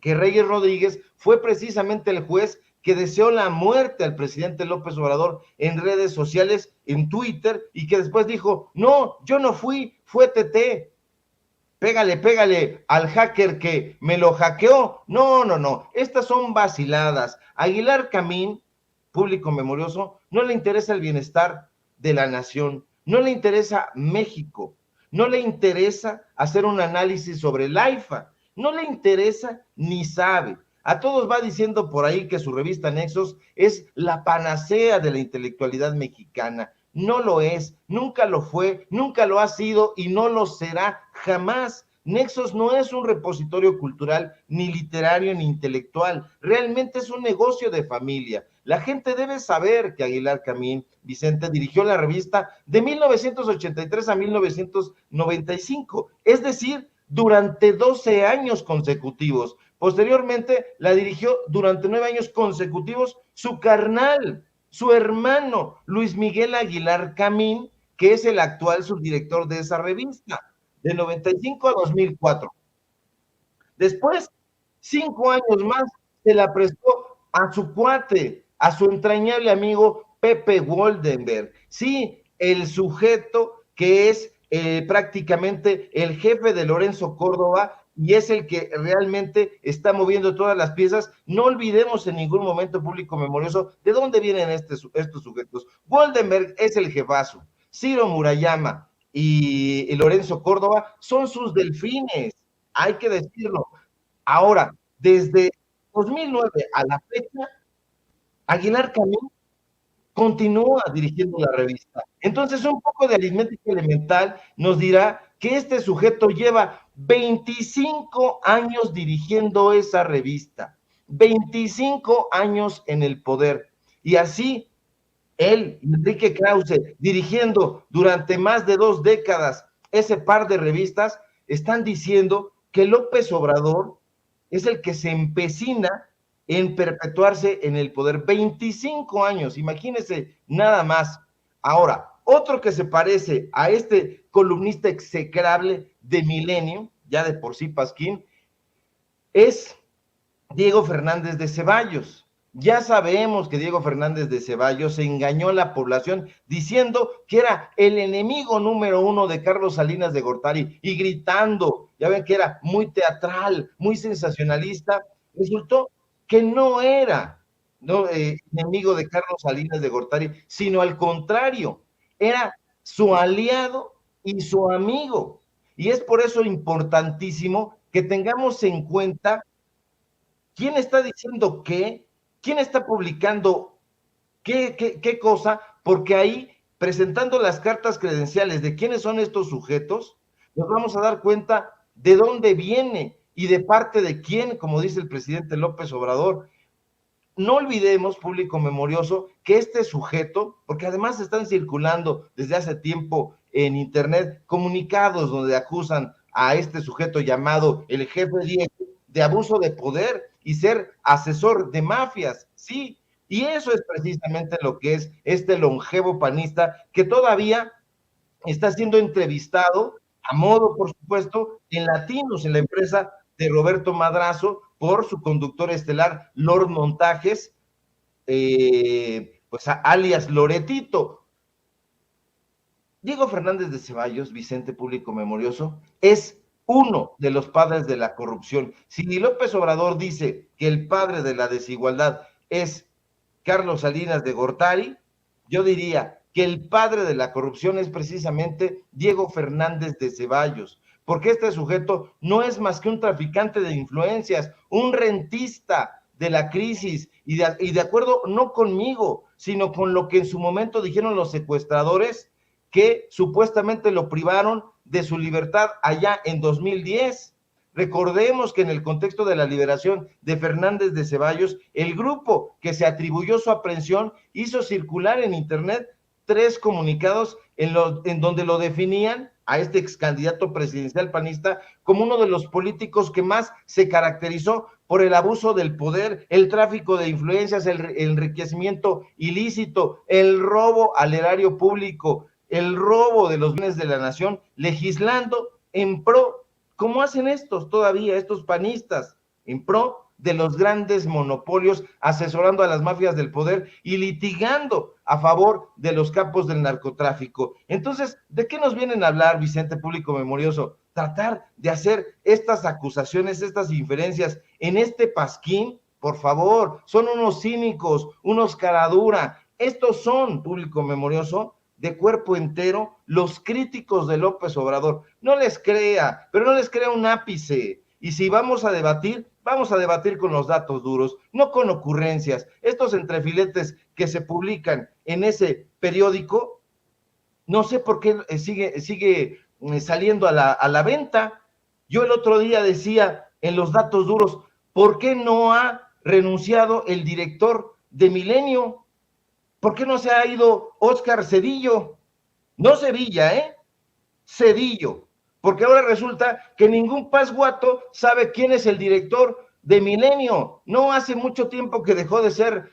que Reyes Rodríguez fue precisamente el juez que deseó la muerte al presidente López Obrador en redes sociales, en Twitter, y que después dijo, no, yo no fui, fue TT. Pégale al hacker que me lo hackeó. No, estas son vaciladas. Aguilar Camín, público memorioso, no le interesa el bienestar de la nación, no le interesa México, no le interesa hacer un análisis sobre el AIFA, no le interesa ni sabe. A todos va diciendo por ahí que su revista Nexos es la panacea de la intelectualidad mexicana. No lo es, nunca lo fue, nunca lo ha sido y no lo será jamás. Nexos no es un repositorio cultural, ni literario, ni intelectual. Realmente es un negocio de familia. La gente debe saber que Aguilar Camín, Vicente, dirigió la revista de 1983 a 1995, es decir, durante 12 años consecutivos. Posteriormente la dirigió durante 9 años consecutivos su carnal, su hermano, Luis Miguel Aguilar Camín, que es el actual subdirector de esa revista, de 95 a 2004. Después, 5 años más, se la prestó a su cuate, a su entrañable amigo Pepe Woldenberg. Sí, el sujeto que es prácticamente el jefe de Lorenzo Córdoba y es el que realmente está moviendo todas las piezas. No olvidemos en ningún momento, público memorioso, de dónde vienen estos sujetos. Woldenberg es el jefazo, Ciro Murayama y Lorenzo Córdoba son sus delfines, hay que decirlo. Ahora, desde 2009 a la fecha, Aguilar Camín continúa dirigiendo la revista. Entonces, un poco de aritmética elemental nos dirá que este sujeto lleva 25 años dirigiendo esa revista, 25 años en el poder, y así él, Enrique Krause, dirigiendo durante más de 2 décadas ese par de revistas, están diciendo que López Obrador es el que se empecina en perpetuarse en el poder. 25 años, imagínense nada más. Ahora, otro que se parece a este columnista execrable de Milenio, ya de por sí Pasquín, es Diego Fernández de Ceballos. Ya sabemos que Diego Fernández de Ceballos se engañó a la población diciendo que era el enemigo número 1 de Carlos Salinas de Gortari y gritando, ya ven que era muy teatral, muy sensacionalista. Resultó que no era enemigo de Carlos Salinas de Gortari, sino al contrario, era su aliado y su amigo. Y es por eso importantísimo que tengamos en cuenta quién está diciendo qué, quién está publicando qué cosa, porque ahí, presentando las cartas credenciales de quiénes son estos sujetos, nos vamos a dar cuenta de dónde viene y de parte de quién, como dice el presidente López Obrador. No olvidemos, público memorioso, que este sujeto, porque además están circulando desde hace tiempo en internet comunicados donde acusan a este sujeto llamado el jefe Diego de abuso de poder y ser asesor de mafias, sí, y eso es precisamente lo que es este longevo panista que todavía está siendo entrevistado a modo, por supuesto, en Latinos, en la empresa de Roberto Madrazo, por su conductor estelar, Lord Montajes, alias Loretito. Diego Fernández de Ceballos, Vicente Público Memorioso, es uno de los padres de la corrupción. Si López Obrador dice que el padre de la desigualdad es Carlos Salinas de Gortari, yo diría que el padre de la corrupción es precisamente Diego Fernández de Ceballos, porque este sujeto no es más que un traficante de influencias, un rentista de la crisis, y de acuerdo no conmigo, sino con lo que en su momento dijeron los secuestradores, que supuestamente lo privaron de su libertad allá en 2010. Recordemos que en el contexto de la liberación de Fernández de Ceballos, el grupo que se atribuyó su aprehensión hizo circular en internet 3 comunicados en donde lo definían a este ex candidato presidencial panista como uno de los políticos que más se caracterizó por el abuso del poder, el tráfico de influencias, el enriquecimiento ilícito, el robo al erario público, el robo de los bienes de la nación, legislando en pro, como hacen estos todavía, estos panistas, en pro de los grandes monopolios, asesorando a las mafias del poder y litigando a favor de los capos del narcotráfico. Entonces, ¿de qué nos vienen a hablar, Vicente Público Memorioso? Tratar de hacer estas acusaciones, estas inferencias en este pasquín, por favor, son unos cínicos, unos caradura. Estos son, Público Memorioso, de cuerpo entero, los críticos de López Obrador. No les crea, pero no les crea un ápice. Y si vamos a debatir con los datos duros, no con ocurrencias. Estos entrefiletes que se publican en ese periódico, no sé por qué sigue saliendo a la venta. Yo el otro día decía en los datos duros, ¿por qué no ha renunciado el director de Milenio? ¿Por qué no se ha ido Óscar Cedillo? No Sevilla, Cedillo. Porque ahora resulta que ningún pasguato sabe quién es el director de Milenio. No hace mucho tiempo que dejó de ser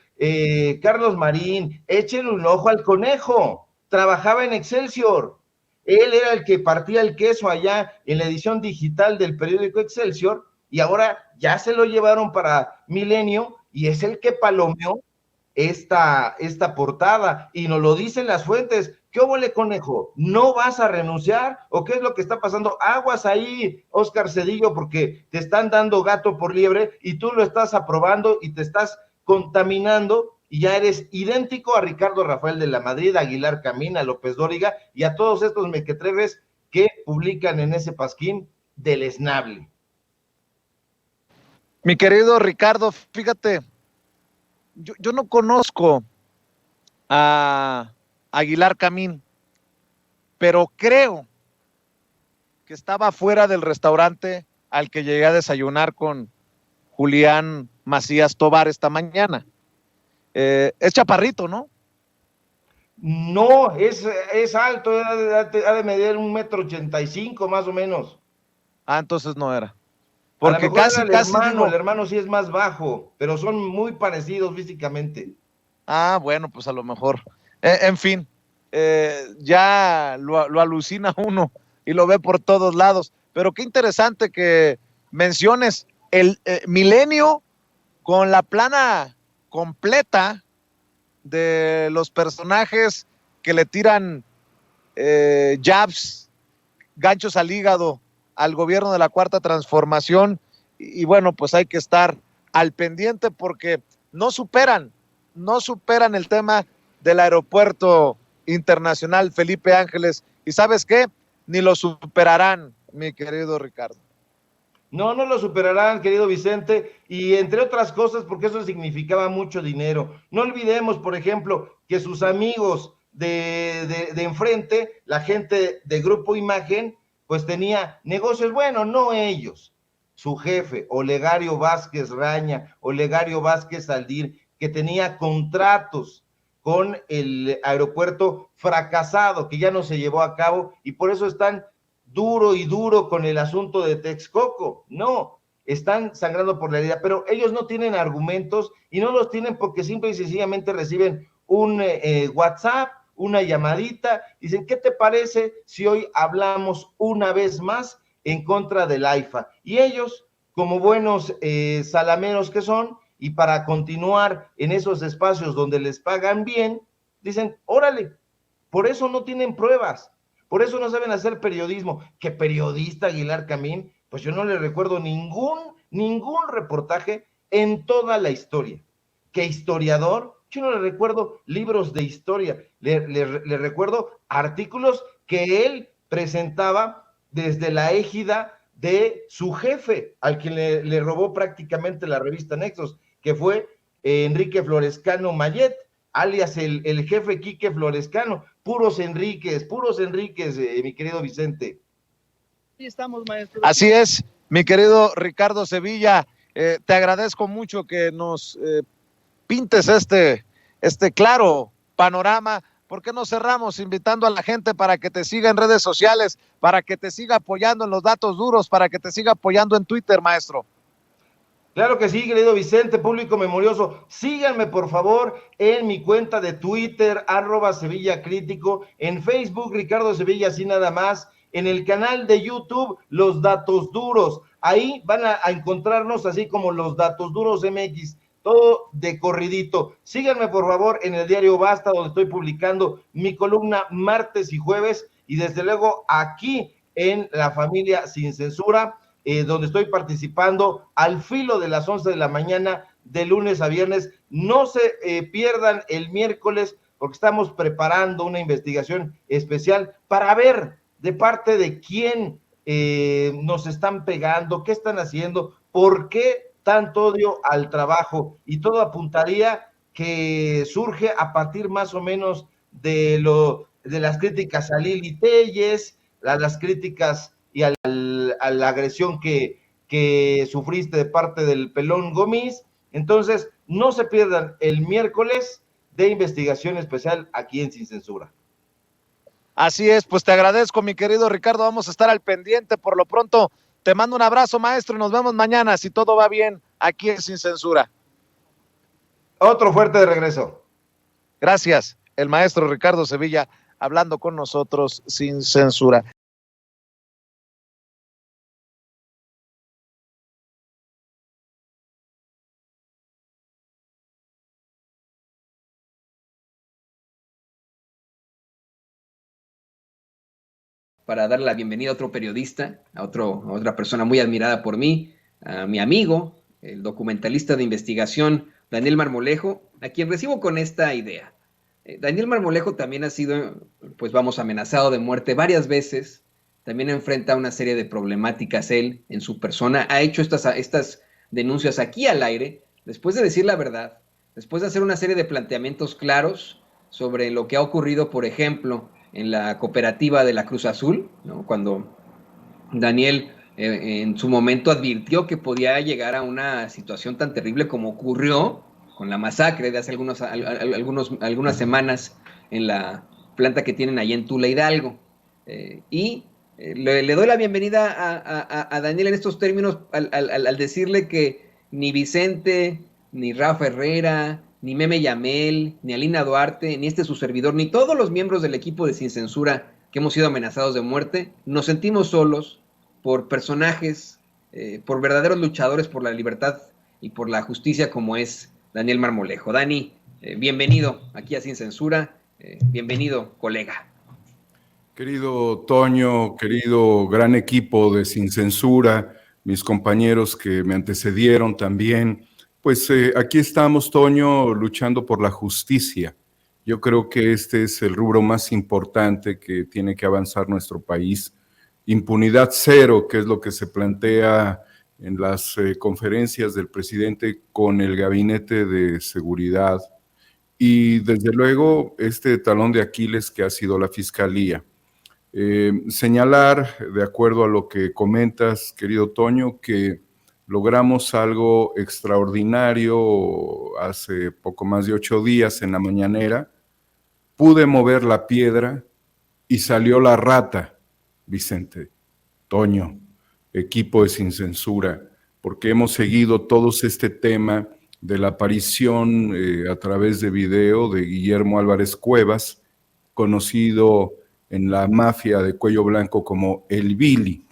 Carlos Marín. Échenle un ojo al conejo. Trabajaba en Excelsior. Él era el que partía el queso allá en la edición digital del periódico Excelsior y ahora ya se lo llevaron para Milenio y es el que palomeó esta portada y nos lo dicen las fuentes. ¿Qué óvole, conejo? ¿No vas a renunciar? ¿O qué es lo que está pasando? Aguas ahí, Óscar Cedillo, porque te están dando gato por liebre y tú lo estás aprobando y te estás contaminando y ya eres idéntico a Ricardo Rafael de la Madrid, a Aguilar Camín, a López Dóriga y a todos estos mequetrefes que publican en ese pasquín deleznable. Mi querido Ricardo, fíjate, yo no conozco a Aguilar Camín, pero creo que estaba fuera del restaurante al que llegué a desayunar con Julián Macías Tobar esta mañana. Es chaparrito, ¿no? No, es alto, ha de medir 1,85 m más o menos. Ah, entonces no era. Porque a lo mejor casi, era el hermano sí es más bajo, pero son muy parecidos físicamente. Ah, bueno, pues a lo mejor. En fin, ya lo alucina uno y lo ve por todos lados. Pero qué interesante que menciones el Milenio con la plana completa de los personajes que le tiran jabs, ganchos al hígado al gobierno de la Cuarta Transformación. Y bueno, pues hay que estar al pendiente porque no superan el tema del aeropuerto internacional Felipe Ángeles. ¿Y sabes qué? Ni lo superarán, mi querido Ricardo. No lo superarán, querido Vicente, y entre otras cosas porque eso significaba mucho dinero. No olvidemos, por ejemplo, que sus amigos de enfrente, la gente de Grupo Imagen, pues tenía negocios, bueno, no ellos, su jefe, Olegario Vázquez Raña, Olegario Vázquez Aldir, que tenía contratos con el aeropuerto fracasado, que ya no se llevó a cabo, y por eso están duro y duro con el asunto de Texcoco. No, están sangrando por la herida, pero ellos no tienen argumentos y no los tienen porque simple y sencillamente reciben un WhatsApp, una llamadita, dicen, ¿qué te parece si hoy hablamos una vez más en contra del AIFA? Y ellos, como buenos salameros que son, y para continuar en esos espacios donde les pagan bien, dicen, órale, por eso no tienen pruebas. Por eso no saben hacer periodismo. ¿Qué periodista Aguilar Camín? Pues yo no le recuerdo ningún reportaje en toda la historia. ¿Qué historiador? Yo no le recuerdo libros de historia. Le recuerdo artículos que él presentaba desde la égida de su jefe, al que le robó prácticamente la revista Nexos, que fue Enrique Florescano Mayet, alias el jefe Quique Florescano. Puros Enríquez, mi querido Vicente. Sí, estamos, maestro. Así es, mi querido Ricardo Sevilla. Te agradezco mucho que nos pintes este claro panorama. ¿Por qué no cerramos invitando a la gente para que te siga en redes sociales, para que te siga apoyando en los datos duros, para que te siga apoyando en Twitter, maestro? Claro que sí, querido Vicente, público memorioso. Síganme, por favor, en mi cuenta de Twitter, @SevillaCrítico, en Facebook, Ricardo Sevilla, así nada más, en el canal de YouTube, Los Datos Duros. Ahí van a encontrarnos así como Los Datos Duros MX, todo de corridito. Síganme, por favor, en el diario Basta, donde estoy publicando mi columna martes y jueves, y desde luego aquí en La Familia Sin Censura, donde estoy participando al filo de las 11 de la mañana, de lunes a viernes. No se pierdan el miércoles, porque estamos preparando una investigación especial para ver de parte de quién nos están pegando, qué están haciendo, por qué tanto odio al trabajo, y todo apuntaría que surge a partir más o menos de las críticas a Lili Telles, las críticas y a la agresión que sufriste de parte del Pelón Gómez. Entonces, no se pierdan el miércoles de investigación especial aquí en Sin Censura. Así es, pues te agradezco, mi querido Ricardo, vamos a estar al pendiente. Por lo pronto, te mando un abrazo, maestro, y nos vemos mañana, si todo va bien, aquí en Sin Censura. Otro fuerte de regreso. Gracias, el maestro Ricardo Sevilla, hablando con nosotros sin censura. Para darle la bienvenida a otro periodista, a otra persona muy admirada por mí, a mi amigo, el documentalista de investigación, Daniel Marmolejo, a quien recibo con esta idea. Daniel Marmolejo también ha sido, pues vamos, amenazado de muerte varias veces, también enfrenta una serie de problemáticas él en su persona, ha hecho estas denuncias aquí al aire, después de decir la verdad, después de hacer una serie de planteamientos claros sobre lo que ha ocurrido, por ejemplo, en la cooperativa de la Cruz Azul, ¿no? Cuando Daniel en su momento advirtió que podía llegar a una situación tan terrible como ocurrió con la masacre de hace algunas semanas en la planta que tienen ahí en Tula Hidalgo. Le doy la bienvenida a Daniel en estos términos al decirle que ni Vicente, ni Rafa Herrera, ni Meme Yamel, ni Alina Duarte, ni su servidor, ni todos los miembros del equipo de Sin Censura que hemos sido amenazados de muerte, nos sentimos solos por personajes, por verdaderos luchadores por la libertad y por la justicia como es Daniel Marmolejo. Dani, bienvenido aquí a Sin Censura, bienvenido, colega. Querido Toño, querido gran equipo de Sin Censura, mis compañeros que me antecedieron también, pues aquí estamos, Toño, luchando por la justicia. Yo creo que este es el rubro más importante que tiene que avanzar nuestro país. Impunidad cero, que es lo que se plantea en las conferencias del presidente con el Gabinete de Seguridad. Y desde luego este talón de Aquiles que ha sido la Fiscalía. Señalar, de acuerdo a lo que comentas, querido Toño, que logramos algo extraordinario hace poco más de 8 días en la mañanera. Pude mover la piedra y salió la rata, Vicente, Toño, equipo de Sin Censura, porque hemos seguido todos este tema de la aparición a través de video de Guillermo Álvarez Cuevas, conocido en la mafia de Cuello Blanco como el Billy,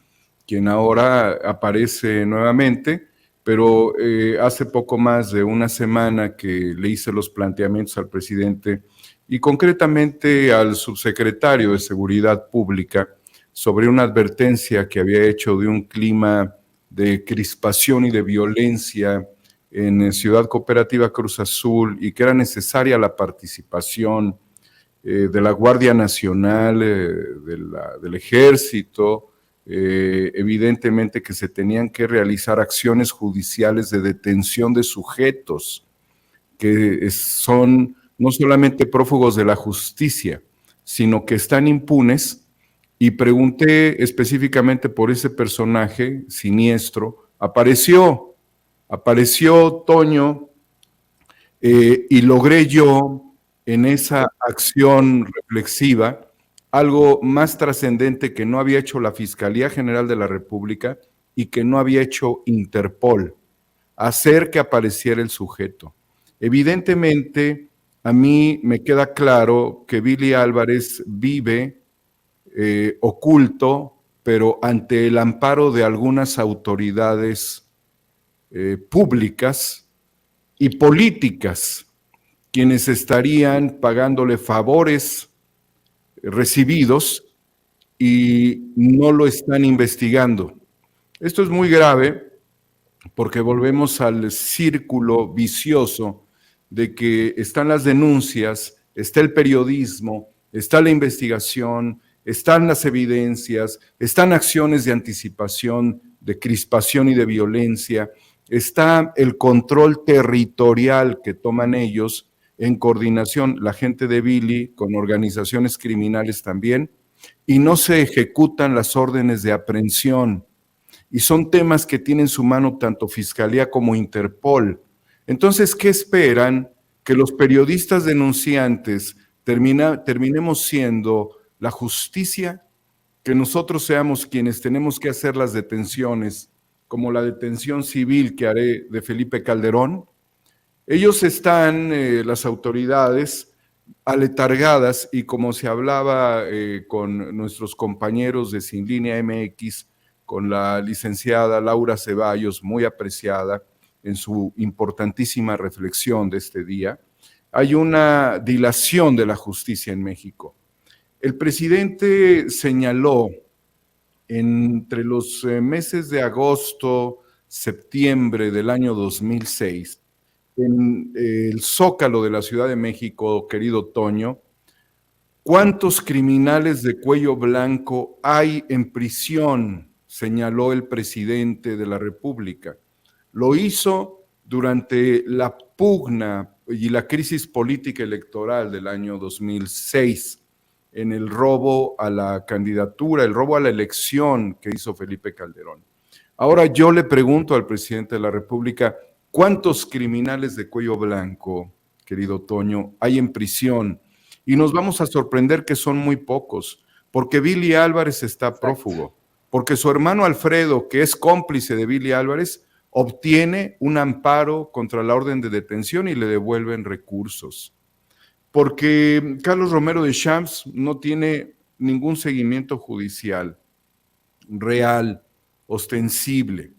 quien ahora aparece nuevamente, pero hace poco más de una semana que le hice los planteamientos al presidente y concretamente al subsecretario de Seguridad Pública sobre una advertencia que había hecho de un clima de crispación y de violencia en Ciudad Cooperativa Cruz Azul y que era necesaria la participación de la Guardia Nacional, del Ejército, evidentemente que se tenían que realizar acciones judiciales de detención de sujetos que son no solamente prófugos de la justicia, sino que están impunes, y pregunté específicamente por ese personaje siniestro. Apareció Toño, y logré yo en esa acción reflexiva algo más trascendente que no había hecho la Fiscalía General de la República y que no había hecho Interpol, hacer que apareciera el sujeto. Evidentemente, a mí me queda claro que Billy Álvarez vive oculto, pero ante el amparo de algunas autoridades públicas y políticas, quienes estarían pagándole favores recibidos y no lo están investigando. Esto es muy grave porque volvemos al círculo vicioso de que están las denuncias, está el periodismo, está la investigación, están las evidencias, están acciones de anticipación, de crispación y de violencia, está el control territorial que toman ellos en coordinación, la gente de Billy, con organizaciones criminales también, y no se ejecutan las órdenes de aprehensión. Y son temas que tienen en su mano tanto Fiscalía como Interpol. Entonces, ¿qué esperan? Que los periodistas denunciantes terminemos siendo la justicia, que nosotros seamos quienes tenemos que hacer las detenciones, como la detención civil que haré de Felipe Calderón. Ellos están, las autoridades, aletargadas, y como se hablaba con nuestros compañeros de Sin Línea MX, con la licenciada Laura Ceballos, muy apreciada en su importantísima reflexión de este día, hay una dilación de la justicia en México. El presidente señaló entre los meses de agosto, septiembre del año 2006, en el Zócalo de la Ciudad de México, querido Toño, ¿cuántos criminales de cuello blanco hay en prisión?, señaló el presidente de la República. Lo hizo durante la pugna y la crisis política electoral del año 2006, en el robo a la candidatura, el robo a la elección que hizo Felipe Calderón. Ahora yo le pregunto al presidente de la República, ¿cuántos criminales de cuello blanco, querido Toño, hay en prisión? Y nos vamos a sorprender que son muy pocos, porque Billy Álvarez está prófugo, porque su hermano Alfredo, que es cómplice de Billy Álvarez, obtiene un amparo contra la orden de detención y le devuelven recursos. Porque Carlos Romero de Champs no tiene ningún seguimiento judicial real, ostensible.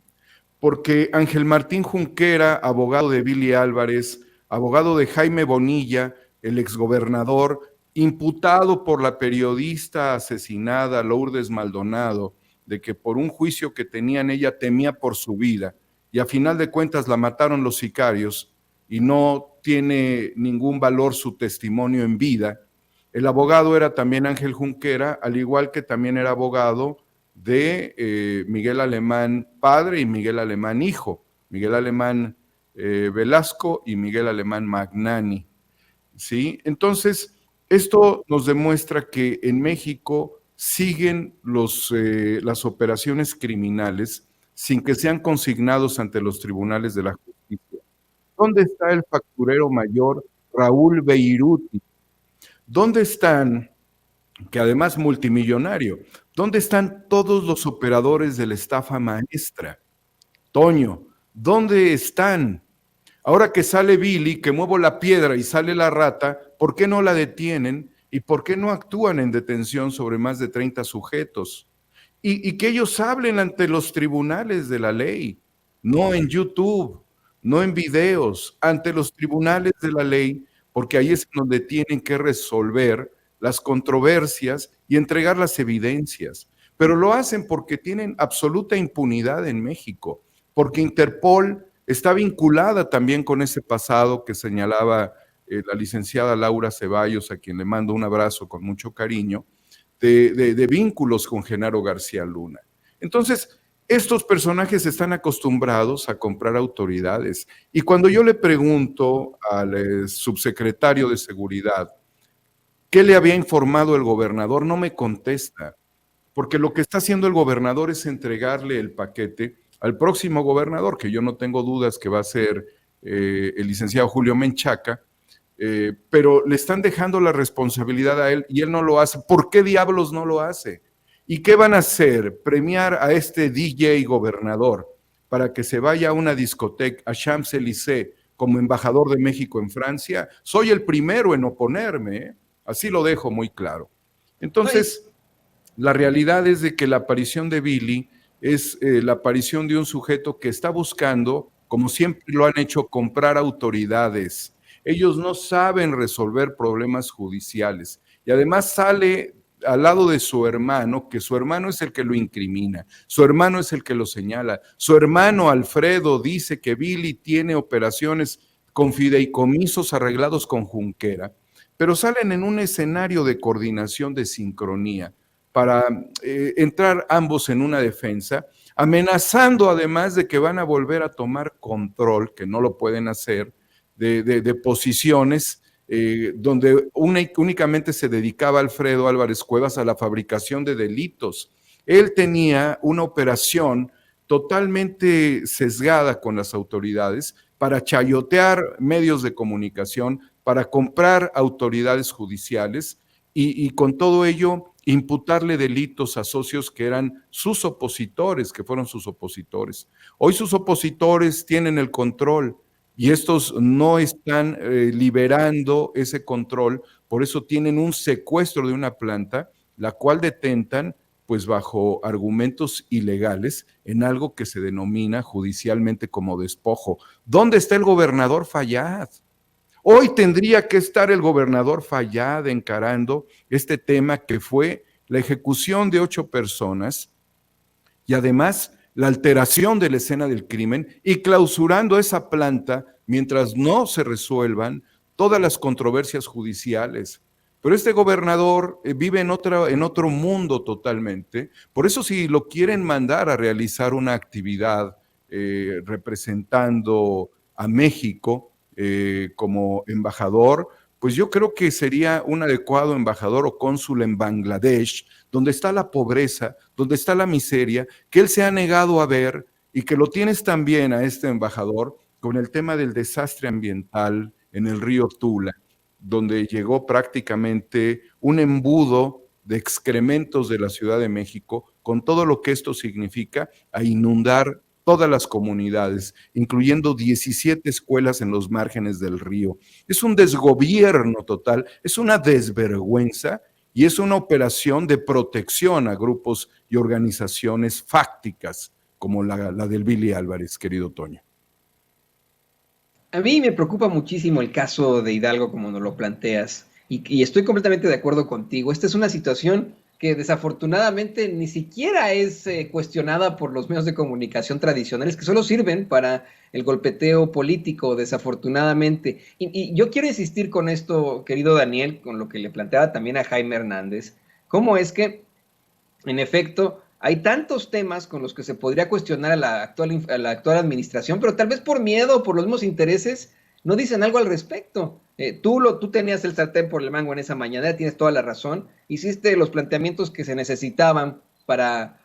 Porque Ángel Martín Junquera, abogado de Billy Álvarez, abogado de Jaime Bonilla, el exgobernador, imputado por la periodista asesinada Lourdes Maldonado, de que por un juicio que tenían ella temía por su vida, y a final de cuentas la mataron los sicarios, y no tiene ningún valor su testimonio en vida. El abogado era también Ángel Junquera, al igual que también era abogado de Miguel Alemán padre y Miguel Alemán hijo, Miguel Alemán Velasco y Miguel Alemán Magnani, ¿sí? Entonces, esto nos demuestra que en México siguen las operaciones criminales sin que sean consignados ante los tribunales de la justicia. ¿Dónde está el facturero mayor Raúl Beiruti? ¿Dónde están, que además multimillonario, dónde están todos los operadores de la estafa maestra? Toño, ¿dónde están? Ahora que sale Billy, que muevo la piedra y sale la rata, ¿por qué no la detienen? ¿Y por qué no actúan en detención sobre más de 30 sujetos? Y que ellos hablen ante los tribunales de la ley, no en YouTube, no en videos, ante los tribunales de la ley, porque ahí es donde tienen que resolver las controversias y entregar las evidencias. Pero lo hacen porque tienen absoluta impunidad en México, porque Interpol está vinculada también con ese pasado que señalaba la licenciada Laura Ceballos, a quien le mando un abrazo con mucho cariño, de vínculos con Genaro García Luna. Entonces, estos personajes están acostumbrados a comprar autoridades. Y cuando yo le pregunto al subsecretario de Seguridad qué le había informado el gobernador, no me contesta, porque lo que está haciendo el gobernador es entregarle el paquete al próximo gobernador, que yo no tengo dudas que va a ser el licenciado Julio Menchaca, pero le están dejando la responsabilidad a él y él no lo hace. ¿Por qué diablos no lo hace? ¿Y qué van a hacer? ¿Premiar a este DJ gobernador para que se vaya a una discoteca, a Champs-Élysées, como embajador de México en Francia? Soy el primero en oponerme, ¿eh? Así lo dejo muy claro. Entonces, la realidad es de que la aparición de Billy es la aparición de un sujeto que está buscando, como siempre lo han hecho, comprar autoridades. Ellos no saben resolver problemas judiciales. Y además sale al lado de su hermano, que su hermano es el que lo incrimina, su hermano es el que lo señala, su hermano Alfredo dice que Billy tiene operaciones con fideicomisos arreglados con Junquera, pero salen en un escenario de coordinación, de sincronía, para entrar ambos en una defensa, amenazando además de que van a volver a tomar control, que no lo pueden hacer, de posiciones donde únicamente se dedicaba Alfredo Álvarez Cuevas a la fabricación de delitos. Él tenía una operación totalmente sesgada con las autoridades para chayotear medios de comunicación, para comprar autoridades judiciales y con todo ello imputarle delitos a socios que eran sus opositores, que fueron sus opositores. Hoy sus opositores tienen el control y estos no están liberando ese control, por eso tienen un secuestro de una planta, la cual detentan pues bajo argumentos ilegales en algo que se denomina judicialmente como despojo. ¿Dónde está el gobernador Fayad? Hoy tendría que estar el gobernador Fayad encarando este tema que fue la ejecución de 8 personas y además la alteración de la escena del crimen y clausurando esa planta mientras no se resuelvan todas las controversias judiciales. Pero este gobernador vive en otro mundo totalmente. Por eso si lo quieren mandar a realizar una actividad representando a México como embajador, pues yo creo que sería un adecuado embajador o cónsul en Bangladesh, donde está la pobreza, donde está la miseria, que él se ha negado a ver y que lo tienes también a este embajador con el tema del desastre ambiental en el río Tula, donde llegó prácticamente un embudo de excrementos de la Ciudad de México, con todo lo que esto significa, a inundar todas las comunidades, incluyendo 17 escuelas en los márgenes del río. Es un desgobierno total, es una desvergüenza y es una operación de protección a grupos y organizaciones fácticas como la del Billy Álvarez, querido Toño. A mí me preocupa muchísimo el caso de Hidalgo como nos lo planteas y estoy completamente de acuerdo contigo. Esta es una situación que desafortunadamente ni siquiera es cuestionada por los medios de comunicación tradicionales que solo sirven para el golpeteo político, desafortunadamente. Y yo quiero insistir con esto, querido Daniel, con lo que le planteaba también a Jaime Hernández, cómo es que, en efecto, hay tantos temas con los que se podría cuestionar a la actual administración, pero tal vez por miedo o por los mismos intereses no dicen algo al respecto. Tú tenías el sartén por el mango en esa mañanera, tienes toda la razón, hiciste los planteamientos que se necesitaban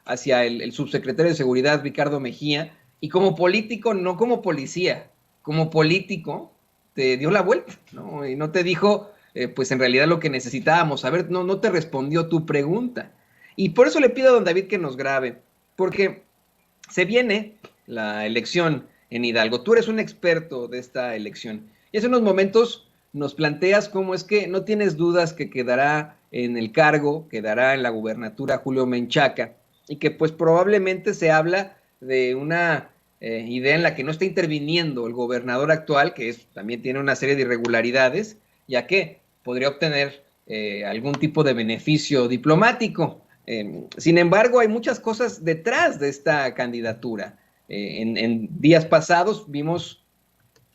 hacia el subsecretario de Seguridad, Ricardo Mejía, y como político, no como policía, como político, te dio la vuelta, ¿no? Y no te dijo, pues en realidad lo que necesitábamos saber, no te respondió tu pregunta. Y por eso le pido a don David que nos grabe, porque se viene la elección en Hidalgo. Tú eres un experto de esta elección. Y hace unos momentos nos planteas cómo es que no tienes dudas que quedará en el cargo, quedará en la gubernatura Julio Menchaca, y que pues probablemente se habla de una idea en la que no está interviniendo el gobernador actual, que también tiene una serie de irregularidades, ya que podría obtener algún tipo de beneficio diplomático. Sin embargo, hay muchas cosas detrás de esta candidatura. En días pasados vimos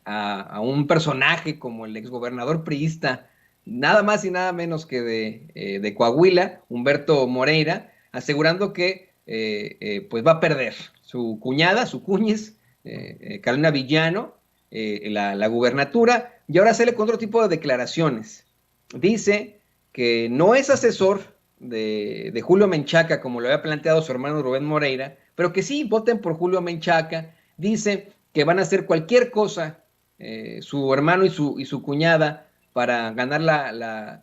a un personaje como el exgobernador priista, nada más y nada menos que de Coahuila, Humberto Moreira, asegurando que pues va a perder su cuñada, su cuñez, Carolina Villano, la gubernatura, y ahora sale con otro tipo de declaraciones. Dice que no es asesor de Julio Menchaca, como lo había planteado su hermano Rubén Moreira, pero que sí voten por Julio Menchaca. Dice que van a hacer cualquier cosa, su hermano y su cuñada, para ganar la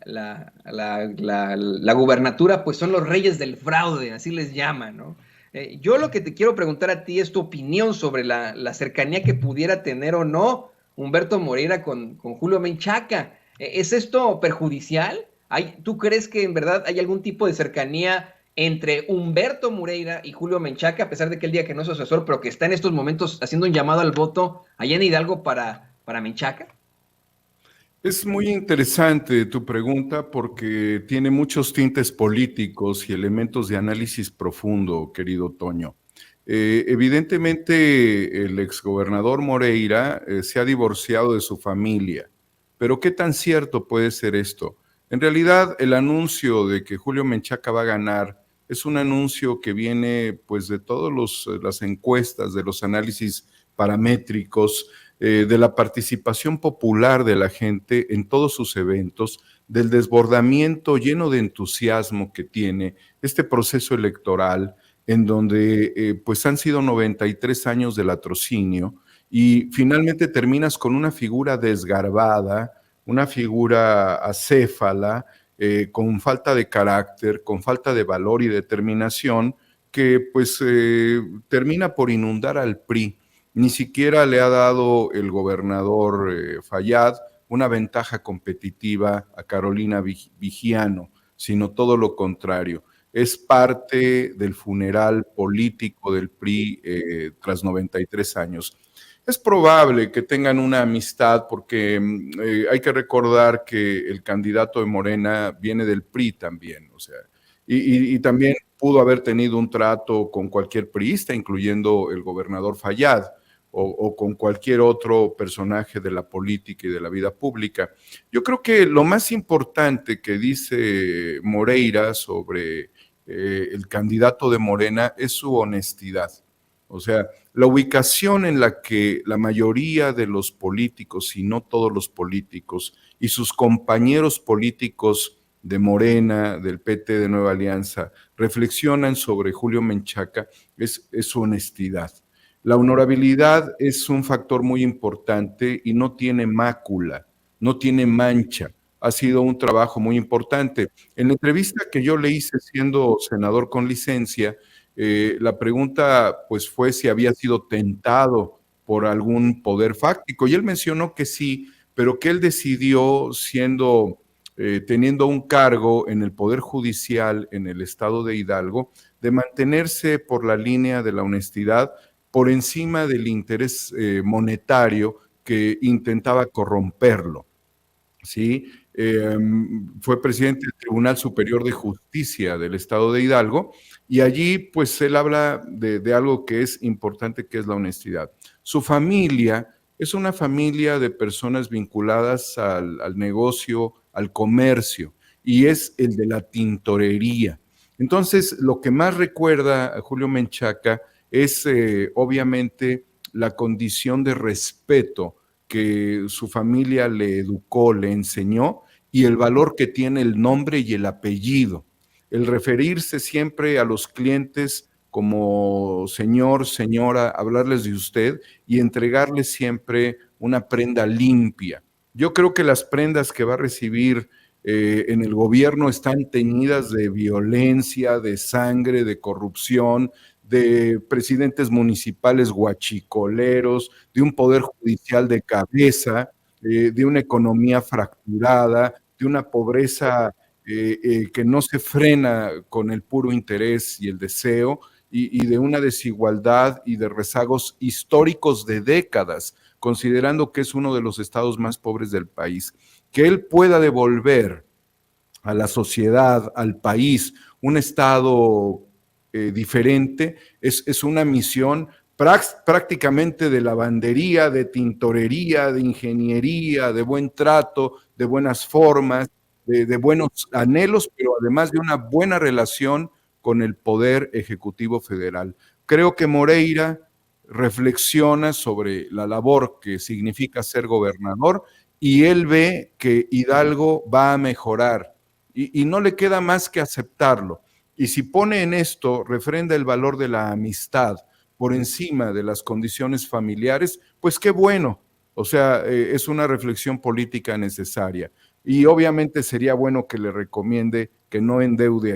gubernatura, pues son los reyes del fraude, así les llaman, ¿no? Yo lo que te quiero preguntar a ti es tu opinión sobre la cercanía que pudiera tener o no Humberto Moreira con Julio Menchaca. ¿Es esto perjudicial? ¿Tú crees que en verdad hay algún tipo de cercanía entre Humberto Moreira y Julio Menchaca, a pesar de que él diga que no es su asesor, pero que está en estos momentos haciendo un llamado al voto allá en Hidalgo para Menchaca? Es muy interesante tu pregunta porque tiene muchos tintes políticos y elementos de análisis profundo, querido Toño. Evidentemente, el exgobernador Moreira se ha divorciado de su familia, pero ¿qué tan cierto puede ser esto? En realidad, el anuncio de que Julio Menchaca va a ganar es un anuncio que viene pues de todas las encuestas, de los análisis paramétricos, de la participación popular de la gente en todos sus eventos, del desbordamiento lleno de entusiasmo que tiene este proceso electoral, en donde pues han sido 93 años de latrocinio y finalmente terminas con una figura desgarbada, una figura acéfala, con falta de carácter, con falta de valor y determinación, que pues termina por inundar al PRI. Ni siquiera le ha dado el gobernador Fayad una ventaja competitiva a Carolina Vigiano, sino todo lo contrario. Es parte del funeral político del PRI tras 93 años. Es probable que tengan una amistad porque hay que recordar que el candidato de Morena viene del PRI también, o sea, y también pudo haber tenido un trato con cualquier priista, incluyendo el gobernador Fayad, o con cualquier otro personaje de la política y de la vida pública. Yo creo que lo más importante que dice Moreira sobre el candidato de Morena es su honestidad. O sea, la ubicación en la que la mayoría de los políticos, y no todos los políticos, y sus compañeros políticos de Morena, del PT, de Nueva Alianza, reflexionan sobre Julio Menchaca es su honestidad. La honorabilidad es un factor muy importante y no tiene mácula, no tiene mancha. Ha sido un trabajo muy importante. En la entrevista que yo le hice siendo senador con licencia, la pregunta pues fue si había sido tentado por algún poder fáctico y él mencionó que sí, pero que él decidió teniendo un cargo en el Poder Judicial en el estado de Hidalgo, de mantenerse por la línea de la honestidad por encima del interés monetario que intentaba corromperlo. ¿Sí? Fue presidente del Tribunal Superior de Justicia del Estado de Hidalgo y allí pues él habla de algo que es importante, que es la honestidad. Su familia es una familia de personas vinculadas al negocio, al comercio, y es el de la tintorería. Entonces, lo que más recuerda a Julio Menchaca es obviamente la condición de respeto que su familia le educó, le enseñó, y el valor que tiene el nombre y el apellido. El referirse siempre a los clientes como señor, señora, hablarles de usted y entregarles siempre una prenda limpia. Yo creo que las prendas que va a recibir en el gobierno están teñidas de violencia, de sangre, de corrupción, de presidentes municipales guachicoleros, de un poder judicial de cabeza, de una economía fracturada, de una pobreza que no se frena con el puro interés y el deseo, y de una desigualdad y de rezagos históricos de décadas, considerando que es uno de los estados más pobres del país. Que él pueda devolver a la sociedad, al país, un estado diferente, es una misión prácticamente de lavandería, de tintorería, de ingeniería, de buen trato, de buenas formas, de buenos anhelos, pero además de una buena relación con el Poder Ejecutivo Federal. Creo que Moreira reflexiona sobre la labor que significa ser gobernador y él ve que Hidalgo va a mejorar y no le queda más que aceptarlo. Y si pone en esto, refrenda el valor de la amistad por encima de las condiciones familiares, pues qué bueno. O sea, es una reflexión política necesaria. Y obviamente sería bueno que le recomiende que no endeude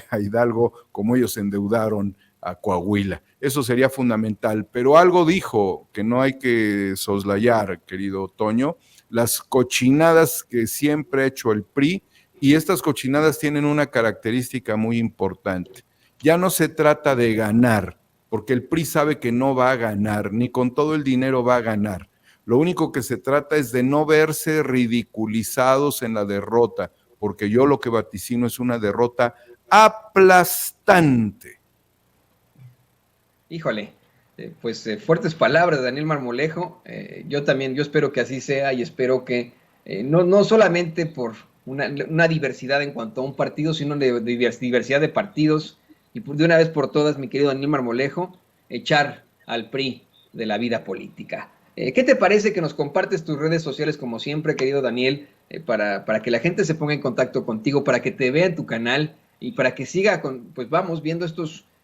a Hidalgo como ellos endeudaron a Coahuila. Eso sería fundamental. Pero algo dijo que no hay que soslayar, querido Toño, las cochinadas que siempre ha hecho el PRI, y estas cochinadas tienen una característica muy importante. Ya no se trata de ganar, porque el PRI sabe que no va a ganar, ni con todo el dinero va a ganar. Lo único que se trata es de no verse ridiculizados en la derrota, porque yo lo que vaticino es una derrota aplastante. Híjole, fuertes palabras, Daniel Marmolejo. Yo espero que así sea y espero que no solamente por una diversidad en cuanto a un partido, sino de diversidad de partidos, y de una vez por todas, mi querido Daniel Marmolejo, echar al PRI de la vida política. ¿Qué te parece que nos compartes tus redes sociales como siempre, querido Daniel, para que la gente se ponga en contacto contigo, para que te vea en tu canal y para que siga vamos viendo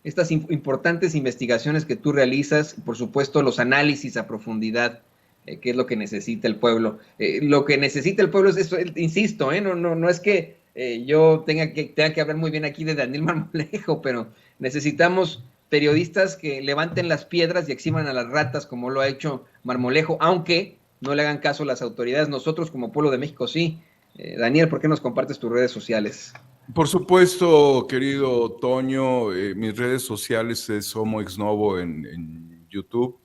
estas importantes investigaciones que tú realizas y por supuesto los análisis a profundidad, que es lo que necesita el pueblo. Lo que necesita el pueblo es eso, insisto, no es que yo tenga que hablar muy bien aquí de Daniel Marmolejo, pero necesitamos periodistas que levanten las piedras y exhiban a las ratas como lo ha hecho Marmolejo, aunque no le hagan caso a las autoridades. Nosotros como pueblo de México sí. Daniel, ¿por qué nos compartes tus redes sociales? Por supuesto, querido Toño, mis redes sociales es Homo Ex Novo en YouTube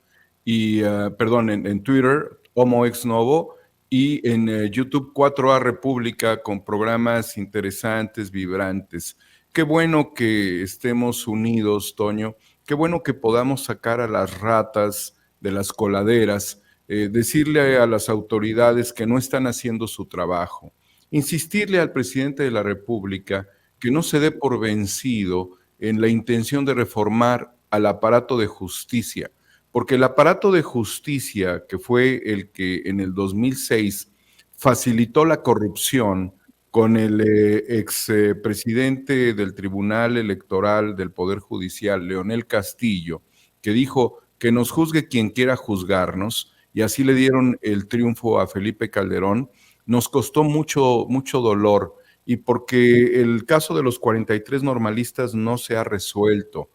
y, en Twitter, Homo Ex Novo, y en YouTube 4A República con programas interesantes, vibrantes. Qué bueno que estemos unidos, Toño, qué bueno que podamos sacar a las ratas de las coladeras, decirle a las autoridades que no están haciendo su trabajo. Insistirle al presidente de la República que no se dé por vencido en la intención de reformar al aparato de justicia, porque el aparato de justicia, que fue el que en el 2006 facilitó la corrupción con el expresidente del Tribunal Electoral del Poder Judicial, Leonel Castillo, que dijo que nos juzgue quien quiera juzgarnos, y así le dieron el triunfo a Felipe Calderón, nos costó mucho, mucho dolor, y porque el caso de los 43 normalistas no se ha resuelto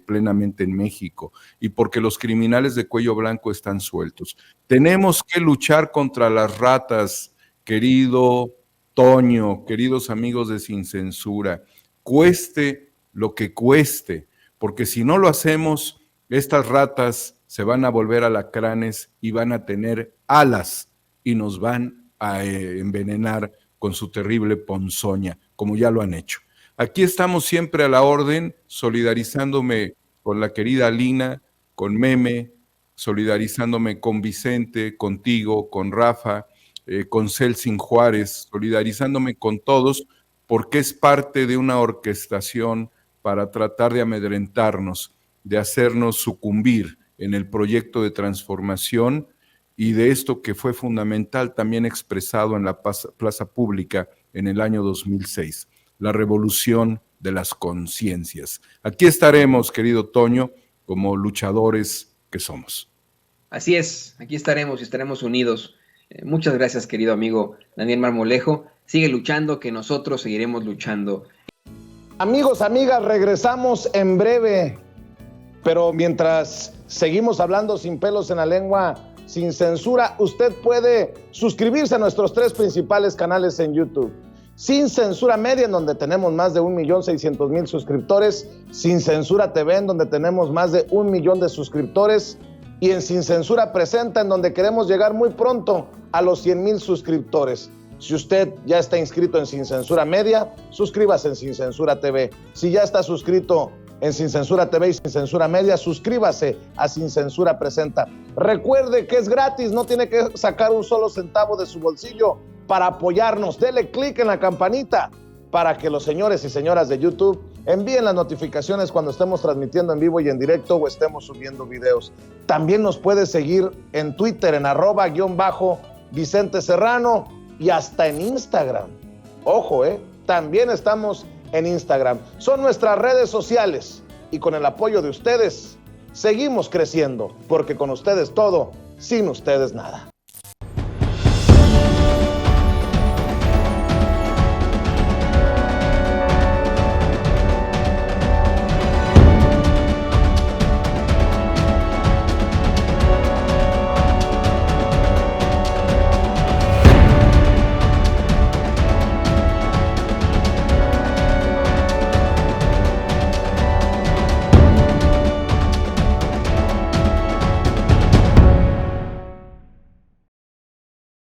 plenamente en México, y porque los criminales de cuello blanco están sueltos. Tenemos que luchar contra las ratas, querido Toño, queridos amigos de Sin Censura, cueste lo que cueste, porque si no lo hacemos, estas ratas se van a volver alacranes y van a tener alas y nos van a envenenar con su terrible ponzoña, como ya lo han hecho. Aquí estamos siempre a la orden, solidarizándome con la querida Lina, con Meme, solidarizándome con Vicente, contigo, con Rafa, con Celsin Juárez, solidarizándome con todos, porque es parte de una orquestación para tratar de amedrentarnos, de hacernos sucumbir en el proyecto de transformación y de esto que fue fundamental también expresado en la plaza pública en el año 2006, la revolución de las conciencias. Aquí estaremos, querido Toño, como luchadores que somos. Así es, aquí estaremos y estaremos unidos. Muchas gracias, querido amigo Daniel Marmolejo. Sigue luchando, que nosotros seguiremos luchando. Amigos, amigas, regresamos en breve, pero mientras seguimos hablando sin pelos en la lengua, sin censura, usted puede suscribirse a nuestros 3 principales canales en YouTube. Sin Censura Media, en donde tenemos más de 1,600,000 suscriptores, Sin Censura TV, en donde tenemos más de 1 millón de suscriptores, y en Sin Censura Presenta, en donde queremos llegar muy pronto a los 100,000 suscriptores. Si usted ya está inscrito en Sin Censura Media, suscríbase en Sin Censura TV. Si ya está suscrito en Sin Censura TV y Sin Censura Media, suscríbase a Sin Censura Presenta. Recuerde que es gratis, no tiene que sacar un solo centavo de su bolsillo para apoyarnos. Dele clic en la campanita para que los señores y señoras de YouTube envíen las notificaciones cuando estemos transmitiendo en vivo y en directo o estemos subiendo videos. También nos puede seguir en Twitter en @Vicente Serrano y hasta en Instagram. Ojo, también estamos en Instagram. Son nuestras redes sociales y con el apoyo de ustedes seguimos creciendo, porque con ustedes todo, sin ustedes nada.